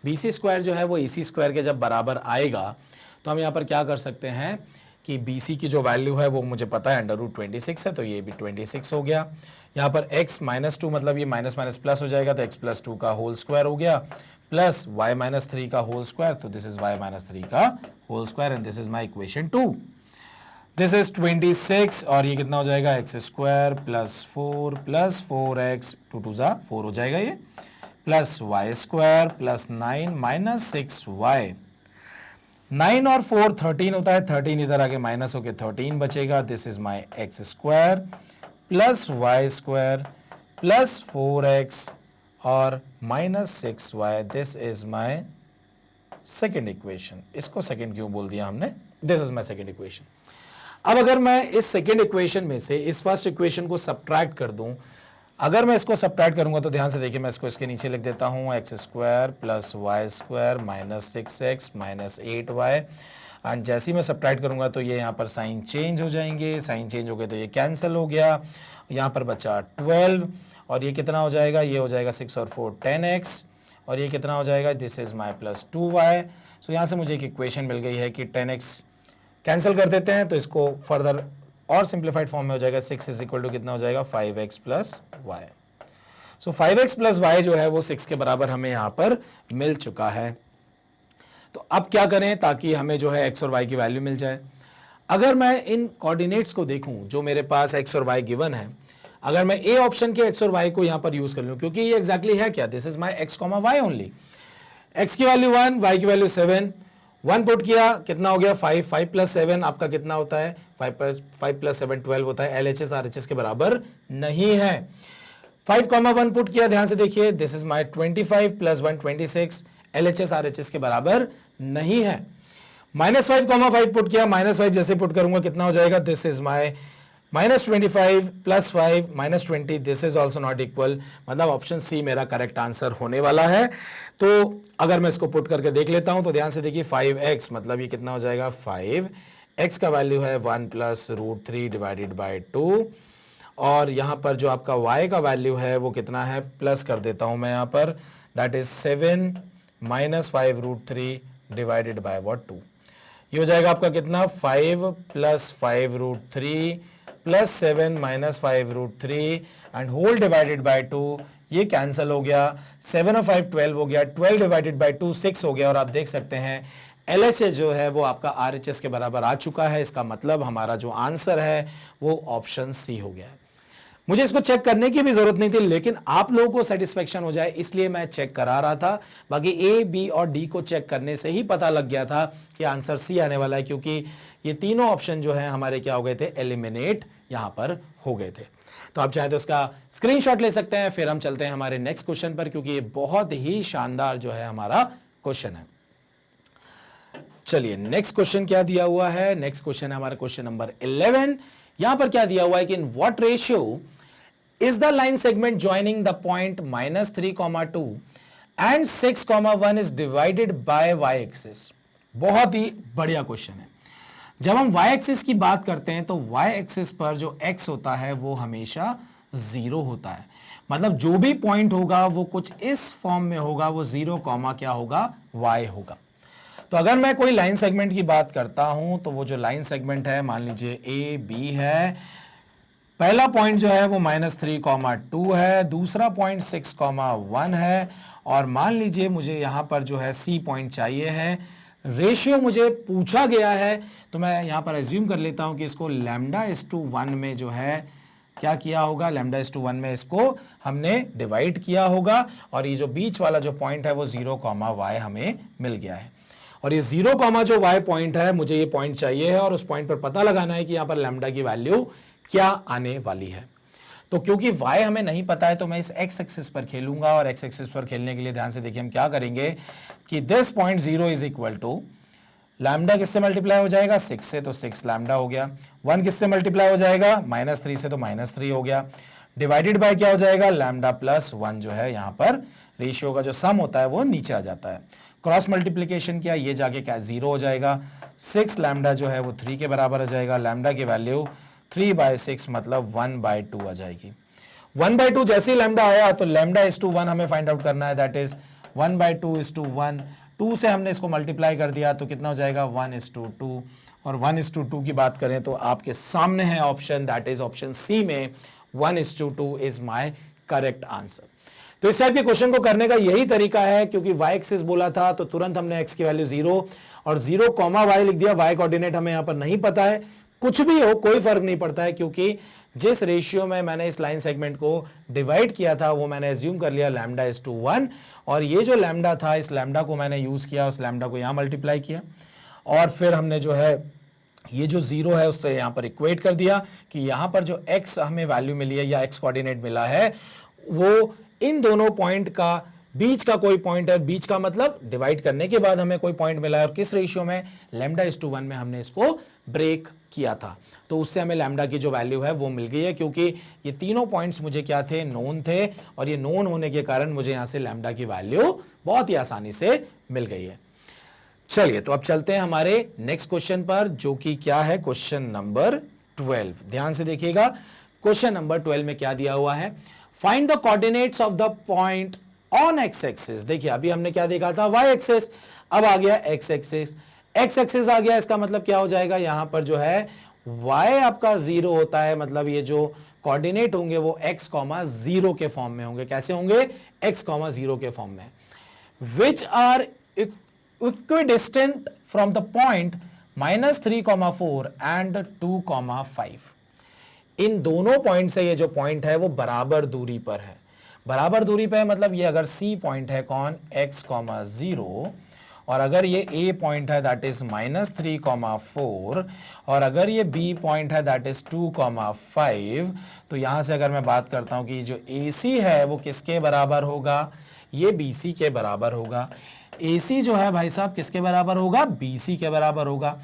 BC स्क्वायर जो है वो AC स्क्वायर के जब बराबर आएगा तो हम यहाँ पर क्या कर सकते हैं कि BC की जो वैल्यू है वो मुझे पता है अंडर रूट 26 है, तो ये भी 26 हो गया। यहाँ पर x - 2 मतलब ये माइनस माइनस प्लस हो जाएगा, तो x + 2 का होल स्क्वायर हो गया प्लस y - 3 का होल स्क्वायर, तो दिस इज y - 3 का whole square, and this is my equation 2। This is 26, और ये कितना हो जाएगा x square plus 4 plus 4x 2 2 ज़ा 4 हो जाएगा ये, plus y square plus 9 - 6y। 9 और 4 13 होता है, 13 इधर आके माइनस होके 13 बचेगा। This is my x square plus y square plus 4x और -6y, this is my second equation. इसको सेकेंड क्यों बोल दिया हमने, this is my second equation. अब अगर मैं इस सेकेंड इक्वेशन में से इस फर्स्ट इक्वेशन को सब्ट्रैक्ट कर दूं, अगर मैं इसको सब्ट्रैक्ट करूंगा तो ध्यान से देखिए, मैं इसको इसके नीचे लिख देता हूं, X square plus Y square minus 6x minus 8y। And जैसे ही मैं सब्ट्रैक्ट करूंगा तो ये यहाँ पर साइन चेंज हो जाएंगे, साइन चेंज हो गए तो ये कैंसिल हो गया, यहाँ पर बचा 12 और ये कितना हो जाएगा, ये हो जाएगा 6 और 4 10x और ये कितना हो जाएगा, this is my plus 2y। सो यहाँ से मुझे एक इक्वेशन मिल गई है कि 10x कैंसिल कर देते हैं तो इसको फर्दर और सिंप्लीफाइड फॉर्म में हो जाएगा, 6 इज इक्वल टू कितना हो जाएगा 5x प्लस वाई। सो 5x प्लस वाई जो है वो 6 के बराबर हमें यहाँ पर मिल चुका है। तो अब क्या करें ताकि हमें जो है x और y की वैल्यू मिल जाए। अगर मैं इन कोऑर्डिनेट्स को देखूं जो मेरे पास x और y गिवन है, अगर मैं ए ऑप्शन के x और y को यहां पर यूज कर लूं, क्योंकि ये एग्जैक्टली है क्या, this is my x comma Y only. x की वैल्यू 1, y की वैल्यू 7, 1 पुट किया कितना हो गया 5, 5 प्लस 7 आपका कितना होता है, 5 प्लस 7 12 होता है, LHS RHS के बराबर नहीं है। 5 कॉमा 1 पुट किया, ध्यान से देखिए, this is my 25 plus 1 26, LHS RHS के बराबर नहीं है। -5 कॉमा 5 पुट किया, -5 जैसे पुट करूंगा कितना हो जाएगा, this is my -25 plus 5 -20, this is also not equal, मतलब ऑप्शन सी मेरा करेक्ट आंसर होने वाला है। तो अगर मैं इसको पुट करके देख लेता हूं तो ध्यान से देखिए 5x मतलब ये कितना हो जाएगा 5x का वैल्यू है 1 प्लस √3 डिवाइडेड बाय 2 और यहां पर जो आपका y का वैल्यू है वो कितना है, प्लस कर देता हूं मैं यहां पर, that is 7 minus 5 √3 divided by 2। ये हो जाएगा आपका कितना 5 plus 5 √3 plus 7 minus 5 √3 and whole divided by 2। ये कैंसिल हो गया, 7 और 5 12 हो गया, 12 डिवाइडेड बाय 2 6 हो गया और आप देख सकते हैं LHS जो है वो आपका RHS के बराबर आ चुका है। इसका मतलब हमारा जो आंसर है वो ऑप्शन सी हो गया है। मुझे इसको चेक करने की भी जरूरत नहीं थी, लेकिन आप लोगों को सेटिस्फेक्शन हो जाए इसलिए मैं चेक करा रहा था। बाकी ए, बी और डी को चेक करने से ही पता लग गया था कि आंसर सी आने वाला है, क्योंकि ये तीनों ऑप्शन जो है हमारे क्या हो गए थे, एलिमिनेट यहां पर हो गए थे। तो आप चाहे तो इसका स्क्रीनशॉट ले सकते हैं। फिर हम चलते हैं हमारे नेक्स्ट क्वेश्चन पर, क्योंकि ये बहुत ही शानदार जो है हमारा क्वेश्चन है। चलिए नेक्स्ट क्वेश्चन क्या दिया हुआ है, नेक्स्ट क्वेश्चन है हमारा क्वेश्चन नंबर 11। यहां पर क्या दिया हुआ है कि in what ratio is the line segment joining the point -3,2 and 6,1 is divided by y-axis। बहुत ही बढ़िया क्वेश्चन है। जब हम y-axis की बात करते हैं तो y-axis पर जो x होता है वो हमेशा 0 होता है, मतलब जो भी पॉइंट होगा वो कुछ इस फॉर्म में होगा, वो 0, क्या होगा, y होगा। तो अगर मैं कोई लाइन सेगमेंट की बात करता हूं तो वो जो लाइन सेगमेंट है, मान लीजिए ए बी है, पहला पॉइंट जो है वो -3,2 है, दूसरा पॉइंट 6,1 है और मान लीजिए मुझे यहां पर जो है सी पॉइंट चाहिए है। रेशियो मुझे पूछा गया है तो मैं यहां पर एज्यूम कर लेता हूं कि इसको λ/1 में जो है क्या किया होगा, λ/1 में इसको हमने डिवाइड किया होगा और ये जो बीच वाला जो पॉइंट है वो 0, y हमें मिल गया है। और ये 0, जो y पॉइंट है, मुझे ये पॉइंट चाहिए है और उस पॉइंट पर पता लगाना है कि यहां पर लैम्डा की वैल्यू क्या आने वाली है। तो क्योंकि y हमें नहीं पता है तो मैं इस x एक्सिस पर खेलूंगा और x एक्सिस पर खेलने के लिए ध्यान से देखिए हम क्या करेंगे कि this point 0 is equal to lambda किससे मल्टीप्लाई हो जाएगा, 6 से, तो 6 लैम्डा हो गया। 1 किससे मल्टीप्लाई हो जाएगा, -3 से, तो -3 हो गया। डिवाइडेड बाय क्या हो जाएगा, λ+1 जो है यहाँ पर रेशियो का जो सम होता है वो नीचे आ जाता है। क्रॉस मल्टीप्लीकेशन किया, ये जाके क्या 0 हो जाएगा। 6 लैम्डा जो है वो 3 के बराबर हो जाएगा। लैम्डा की वैल्यू 3/6 मतलब 1/2 आ जाएगी। 1/2 जैसे ही लैम्डा आया तो λ/1 हमें फाइंड आउट करना है, दैट इज 1/2:1। 2 से हमने इसको मल्टीप्लाई कर दिया तो कितना हो जाएगा 1:2 और 1:2 की बात करें तो आपके सामने है option, that is option C में 1:2 इज माय करेक्ट आंसर। तो इस टाइप के क्वेश्चन को करने का यही तरीका है, क्योंकि y एक्सिस बोला था तो तुरंत हमने x की वैल्यू 0 और 0, y लिख दिया। y कोऑर्डिनेट हमें यहां पर नहीं पता है, कुछ भी हो कोई फर्क नहीं पड़ता है, क्योंकि जिस रेशियो में मैंने इस लाइन सेगमेंट को डिवाइड किया था वो मैंने एज्यूम कर लिया λ/1 और ये जो लैम्डा था इस लैम्डा को मैंने यूज किया, उस लैम्डा को यहां मल्टीप्लाई किया और फिर हमने जो है ये जो 0 है उससे यहां पर इक्वेट कर दिया कि यहां पर जो x हमें वैल्यू मिली है या x कोऑर्डिनेट मिला है वो इन दोनों पॉइंट का बीच का कोई पॉइंट है, बीच का मतलब डिवाइड करने के बाद हमें कोई पॉइंट मिला है और किस रेशियो में, λ:1 में हमने इसको ब्रेक किया था। तो उससे हमें लैम्डा की जो वैल्यू है वो मिल गई है, क्योंकि ये तीनों पॉइंट्स मुझे क्या थे, नोन थे, और ये नोन होने के कारण मुझे यहां से लैम्डा की वैल्यू बहुत ही आसानी से मिल गई है। चलिए तो अब चलते हैं हमारे नेक्स्ट क्वेश्चन पर, जो कि क्या है, क्वेश्चन नंबर 12। ध्यान से देखिएगा, क्वेश्चन नंबर 12 में क्या दिया हुआ है, find the coordinates of the point on x axis. देखिए अभी हमने क्या देखा था, वाई एक्सिस, अब आ गया एक्स एक्सिस। एक्स एक्सिस आ गया, इसका मतलब क्या हो जाएगा, यहां पर जो है y आपका 0 होता है, मतलब ये जो कोऑर्डिनेट होंगे वो x, 0 के फॉर्म में होंगे। कैसे होंगे, x, 0 के फॉर्म में। Which are equidistant from the point -3, 4 and 2, 5। इन दोनों पॉइंट से ये जो पॉइंट है वो बराबर दूरी पर है। बराबर दूरी पर है मतलब ये अगर C पॉइंट है कौन, x, 0, और अगर ये A पॉइंट है दैट इज -3, 4, और अगर ये B पॉइंट है दैट इज 2, 5, तो यहां से अगर मैं बात करता हूं कि जो AC है वो किसके बराबर होगा, ये BC के बराबर होगा। AC जो है भाई साहब किसके बराबर होगा, BC के बराबर होगा।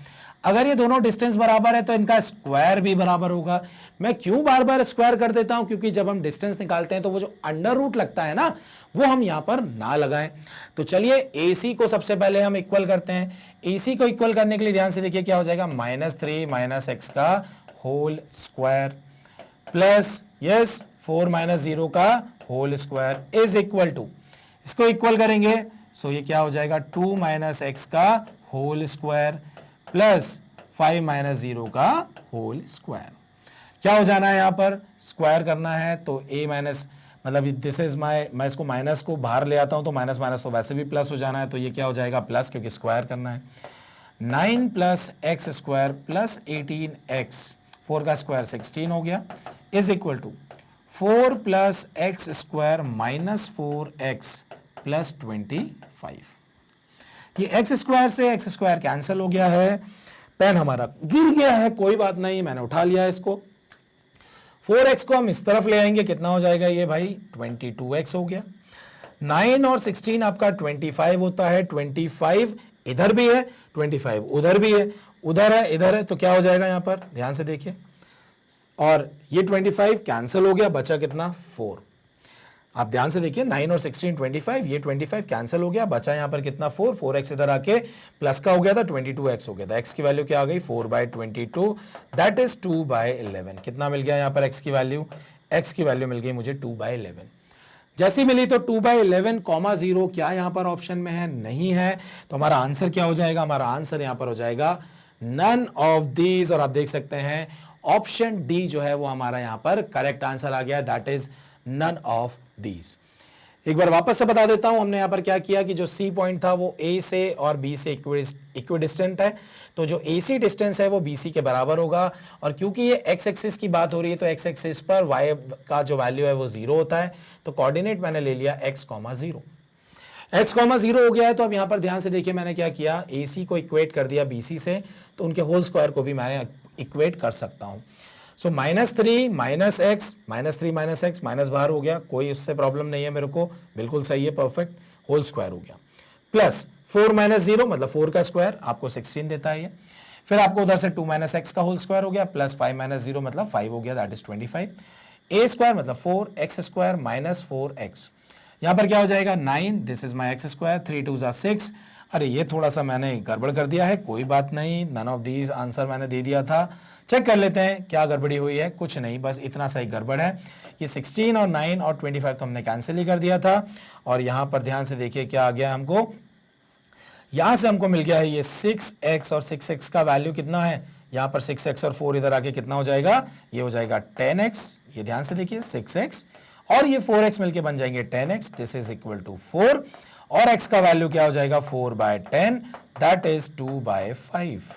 अगर ये दोनों डिस्टेंस बराबर है तो इनका स्क्वायर भी बराबर होगा। मैं क्यों बार बार स्क्वायर कर देता हूं, क्योंकि जब हम डिस्टेंस निकालते हैं तो वो जो अंडर रूट लगता है ना, वो हम यहां पर ना लगाएं। तो चलिए AC को सबसे पहले हम इक्वल करते हैं। AC को इक्वल करने के लिए ध्यान से देखिए क्या हो जाएगा, -3 - x का होल स्क्वायर प्लस यस 4 - 0 का whole square is equal to, इसको इक्वल करेंगे सो ये क्या हो जाएगा, 2 - x का होल स्क्वायर प्लस 5 - 0 का होल स्क्वायर। क्या हो जाना है, यहां पर स्क्वायर करना है तो a माइनस, मतलब दिस इज माय, मैं इसको माइनस को बाहर ले आता हूं तो माइनस माइनस तो वैसे भी प्लस हो जाना है, तो ये क्या हो जाएगा प्लस, क्योंकि स्क्वायर करना है। 9 + x स्क्वायर प्लस 18x, 4 का स्क्वायर 16 हो गया, इज इक्वल टू 4 + x स्क्वायर -4x प्लस 25। ये एक्स स्क्वायर से एक्स स्क्वायर कैंसिल हो गया है, पेन हमारा गिर गया है, कोई बात नहीं, मैंने उठा लिया इसको। 4x को हम इस तरफ ले आएंगे, कितना हो जाएगा ये भाई, 22x हो गया। 9 और 16 आपका 25 होता है, 25 इधर भी है, 25 उधर भी है, उधर है इधर है, तो क्या हो जाएगा यहां पर, ध्यान से देखिए, और ये 25 कैंसिल हो गया, बचा कितना, 4। आप ध्यान से देखिए, 9 और 16 25, ये 25 कैंसिल हो गया, बचा यहां पर कितना, 4। 4x इधर आके प्लस का हो गया था, 22x हो गया था। x की वैल्यू क्या आ गई, 4/22, दैट इज 2/11। कितना मिल गया यहां पर x की वैल्यू, x की वैल्यू मिल गई मुझे 2/11। जैसी मिली तो 2/11, 0 क्या यहां पर ऑप्शन में है, नहीं है, तो हमारा आंसर क्या हो जाएगा, हमारा आंसर यहां पर हो जाएगा नन ऑफ दीज, और आप देख सकते हैं ऑप्शन डी जो है वो हमारा यहां पर करेक्ट आंसर आ गया, that is none of these. एक बार वापस से बता देता हूं, हमने यहां पर क्या किया कि जो C पॉइंट था वो A से और B से इक्विडिस्टेंट है, तो जो AC डिस्टेंस है वो BC के बराबर होगा, और क्योंकि ये x एक्सिस की बात हो रही है तो x एक्सिस पर y का जो वैल्यू है वो 0 होता है, तो कोऑर्डिनेट मैंने ले लिया x, 0। x, 0 हो गया है, तो अब यहां पर ध्यान से देखिए मैंने क्या किया, AC को इक्वेट कर दिया BC से, तो उनके होल स्क्वायर को भी मैं इक्वेट कर सकता हूं। सो -3 - x, -3 - x, माइनस बाहर हो गया, कोई उससे प्रॉब्लम नहीं है मेरे को, बिल्कुल सही है, परफेक्ट, होल स्क्वायर हो गया, प्लस 4 - 0 मतलब 4 का स्क्वायर आपको 16 देता है ये, फिर आपको उधर से 2 - x का होल स्क्वायर हो गया, प्लस 5 - 0 मतलब 5 हो गया, दैट इज 25। a स्क्वायर मतलब 4x स्क्वायर माइनस 4x, यहां पर क्या हो जाएगा 9, this is my x square, 3 2 6। अरे ये थोड़ा सा मैंने गड़बड़ कर दिया है, कोई बात नहीं, नन ऑफ दीज आंसर मैंने दे दिया था। चेक कर लेते हैं क्या गड़बड़ी हुई है, कुछ नहीं, बस इतना सा ही गड़बड़ है। ये 16 और 9 और 25 तो हमने कैंसिल ही कर दिया था, और यहां पर ध्यान से देखिए क्या आ गया हमको, यहां से हमको मिल गया है ये 6x, और 6x का वैल्यू कितना है, यहां पर 6x और 4 इधर आके कितना हो जाएगा, ये हो जाएगा 10x, ये ध्यान से देखिए 6x, और ये 4x मिलके बन जाएंगे 10x, this is equal to 4, और x का वैल्यू क्या हो जाएगा 4/10, दैट इज 2/5।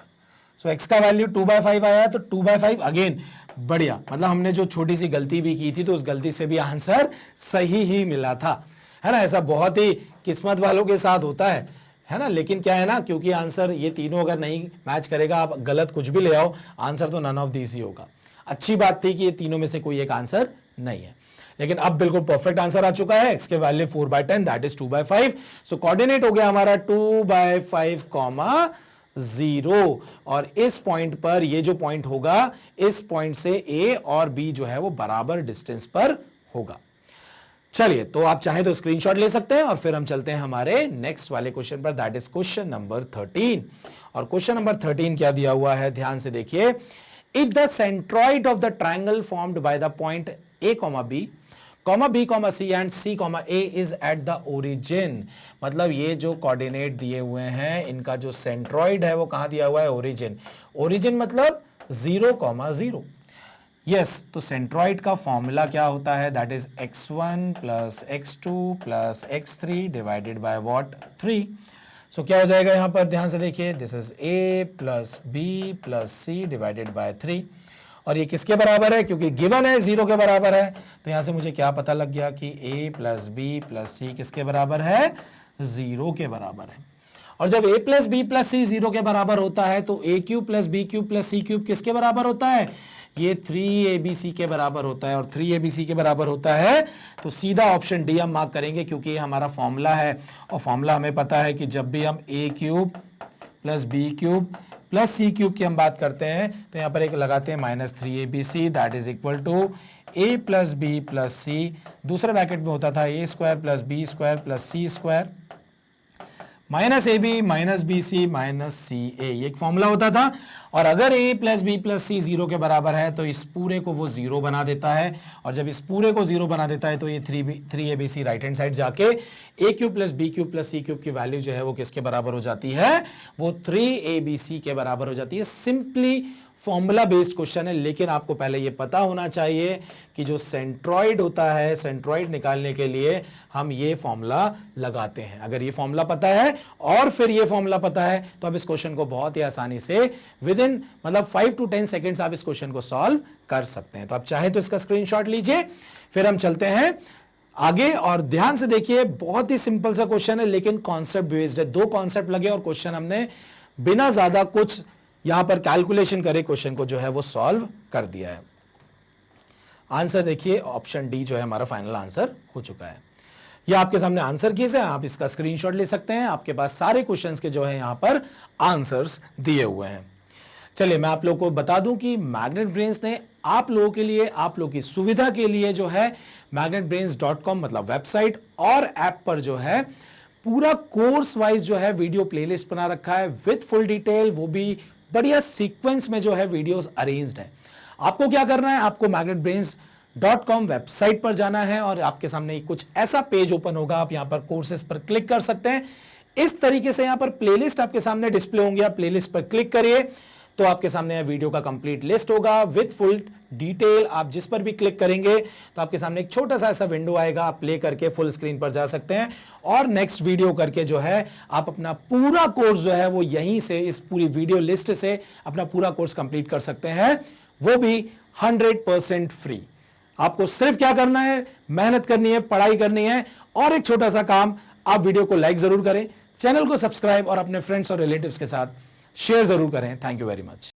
सो x का वैल्यू 2/5 आया, तो 2/5 अगेन बढ़िया, मतलब हमने जो छोटी सी गलती भी की थी तो उस गलती से भी आंसर सही ही मिला था, है ना। ऐसा बहुत ही किस्मत वालों के साथ होता है ना, लेकिन क्या है ना, क्योंकि आंसर ये तीनों अगर नहीं मैच करेगा, आप गलत कुछ भी ले आओ, आंसर तो नन ऑफ दीस ही होगा। अच्छी बात थी कि ये तीनों में से कोई एक आंसर नहीं है। लेकिन अब बिल्कुल परफेक्ट आंसर आ चुका है। x के value 4/10 that is 2/5। So coordinate हो गया हमारा 2/5 कॉमा 0, और इस पॉइंट पर ये जो पॉइंट होगा, इस पॉइंट से a और b जो है वो बराबर डिस्टेंस पर होगा। चलिए, तो आप चाहें तो स्क्रीनशॉट ले सकते हैं और फिर हम चलते हैं हमारे नेक्स्ट वाले क्वेश्चन पर, दैट इज क्वेश्चन नंबर 13। और क्वेश्चन नंबर 13 क्या दिया हुआ है, ध्यान से देखिए। If the centroid of the triangle formed by the point a, b, b, c and c, a is at the origin. मतलब ये जो कोऑर्डिनेट दिए हुए हैं, इनका जो सेंट्रॉइड है वो कहां दिया हुआ है, ओरिजिन। ओरिजिन मतलब 0,0। यस, तो सेंट्रॉइड का फॉर्मूला क्या होता है, that is x1 plus x2 plus x3 divided by what, 3। सो क्या हो जाएगा यहां पर, ध्यान से देखिए, this is a plus b plus c divided by 3। और ये किसके बराबर है, क्योंकि गिवन है 0 के बराबर है, तो यहां से मुझे क्या पता लग गया कि a plus b plus c किसके बराबर है, 0 के बराबर है। और जब a plus b plus c 0 के बराबर होता है तो a cube plus b cube plus c cube किसके बराबर होता है, ये 3abc के बराबर होता है। और 3abc के बराबर होता है तो सीधा ऑप्शन डी हम मार्क करेंगे, क्योंकि ये हमारा फॉर्मूला है, और फॉर्मूला हमें पता है कि जब भी हम a cube plus b cube plus C cube की हम बात करते हैं तो यहां पर एक लगाते हैं -3abc that is equal to a plus B plus C, दूसरे ब्रैकेट में होता था a square plus B square plus C square minus A B minus B C minus C A, ये एक फॉर्मूला होता था। और अगर a plus B plus C 0 के बराबर है तो इस पूरे को वो 0 बना देता है, और जब इस पूरे को 0 बना देता है तो ये 3abc राइट हैंड साइड जाके a cube plus B cube plus C cube की वैल्यू जो है वो किसके बराबर हो जाती है, वो 3abc के बराबर हो जाती है। सिंपली फॉर्मूला बेस्ड क्वेश्चन है, लेकिन आपको पहले ये पता होना चाहिए कि जो सेंट्रॉइड होता है, सेंट्रॉइड निकालने के लिए हम ये फॉर्मूला लगाते हैं। अगर ये फॉर्मूला पता है और फिर ये फॉर्मूला पता है तो आप इस क्वेश्चन को बहुत ही आसानी से विद इन मतलब 5 to 10 सेकेंड्स आप इस क्वेश्चन को सॉल्व कर सकते हैं। तो आप चाहें तो इसका स्क्रीनशॉट लीजिए, फिर हम चलते हैं आगे। और ध्यान से देखिए, बहुत ही सिंपल सा क्वेश्चन है लेकिन कॉन्सेप्ट बेस्ड है। 2 कॉन्सेप्ट लगे और क्वेश्चन हमने बिना ज्यादा कुछ यहां पर कैलकुलेशन करे क्वेश्चन को जो है वो सॉल्व कर दिया है। आंसर देखिए, ऑप्शन डी जो है हमारा फाइनल आंसर हो चुका है। ये आपके सामने आंसर कीज है, आप इसका स्क्रीनशॉट ले सकते हैं। आपके पास सारे क्वेश्चंस के जो है यहां पर आंसर्स दिए हुए हैं। चलिए, मैं आप लोगों को बता दूं कि मैग्नेट ब्रेन्स ने आप लोगों के लिए, आप लोगों की सुविधा के लिए जो है magnetbrains.com मतलब वेबसाइट और ऐप पर जो है पूरा कोर्स वाइज जो है वीडियो प्लेलिस्ट बना रखा है विद फुल डिटेल, वो भी बढ़िया सीक्वेंस में जो है वीडियोस अरेंज्ड है। आपको क्या करना है, आपको magnetbrains.com वेबसाइट पर जाना है और आपके सामने कुछ ऐसा पेज ओपन होगा। आप यहां पर कोर्सेज पर क्लिक कर सकते हैं। इस तरीके से यहां पर प्लेलिस्ट आपके सामने डिस्प्ले होंगे। आप प्लेलिस्ट पर क्लिक करिए तो आपके सामने वीडियो का कंप्लीट लिस्ट होगा विद फुल डिटेल। आप जिस पर भी क्लिक करेंगे तो आपके सामने एक छोटा सा ऐसा विंडो आएगा, आप प्ले करके फुल स्क्रीन पर जा सकते हैं और नेक्स्ट वीडियो करके जो है आप अपना पूरा कोर्स जो है वो यहीं से, इस पूरी वीडियो लिस्ट से अपना पूरा कोर्स कंप्लीट कर सकते हैं, वो भी 100% फ्री। आपको सिर्फ क्या करना है, मेहनत करनी है, पढ़ाई करनी है, और एक छोटा सा काम, आप वीडियो को लाइक जरूर करें, चैनल को सब्सक्राइब और अपने फ्रेंड्स और रिलेटिव्स के साथ शेयर जरूर करें। Thank you very much.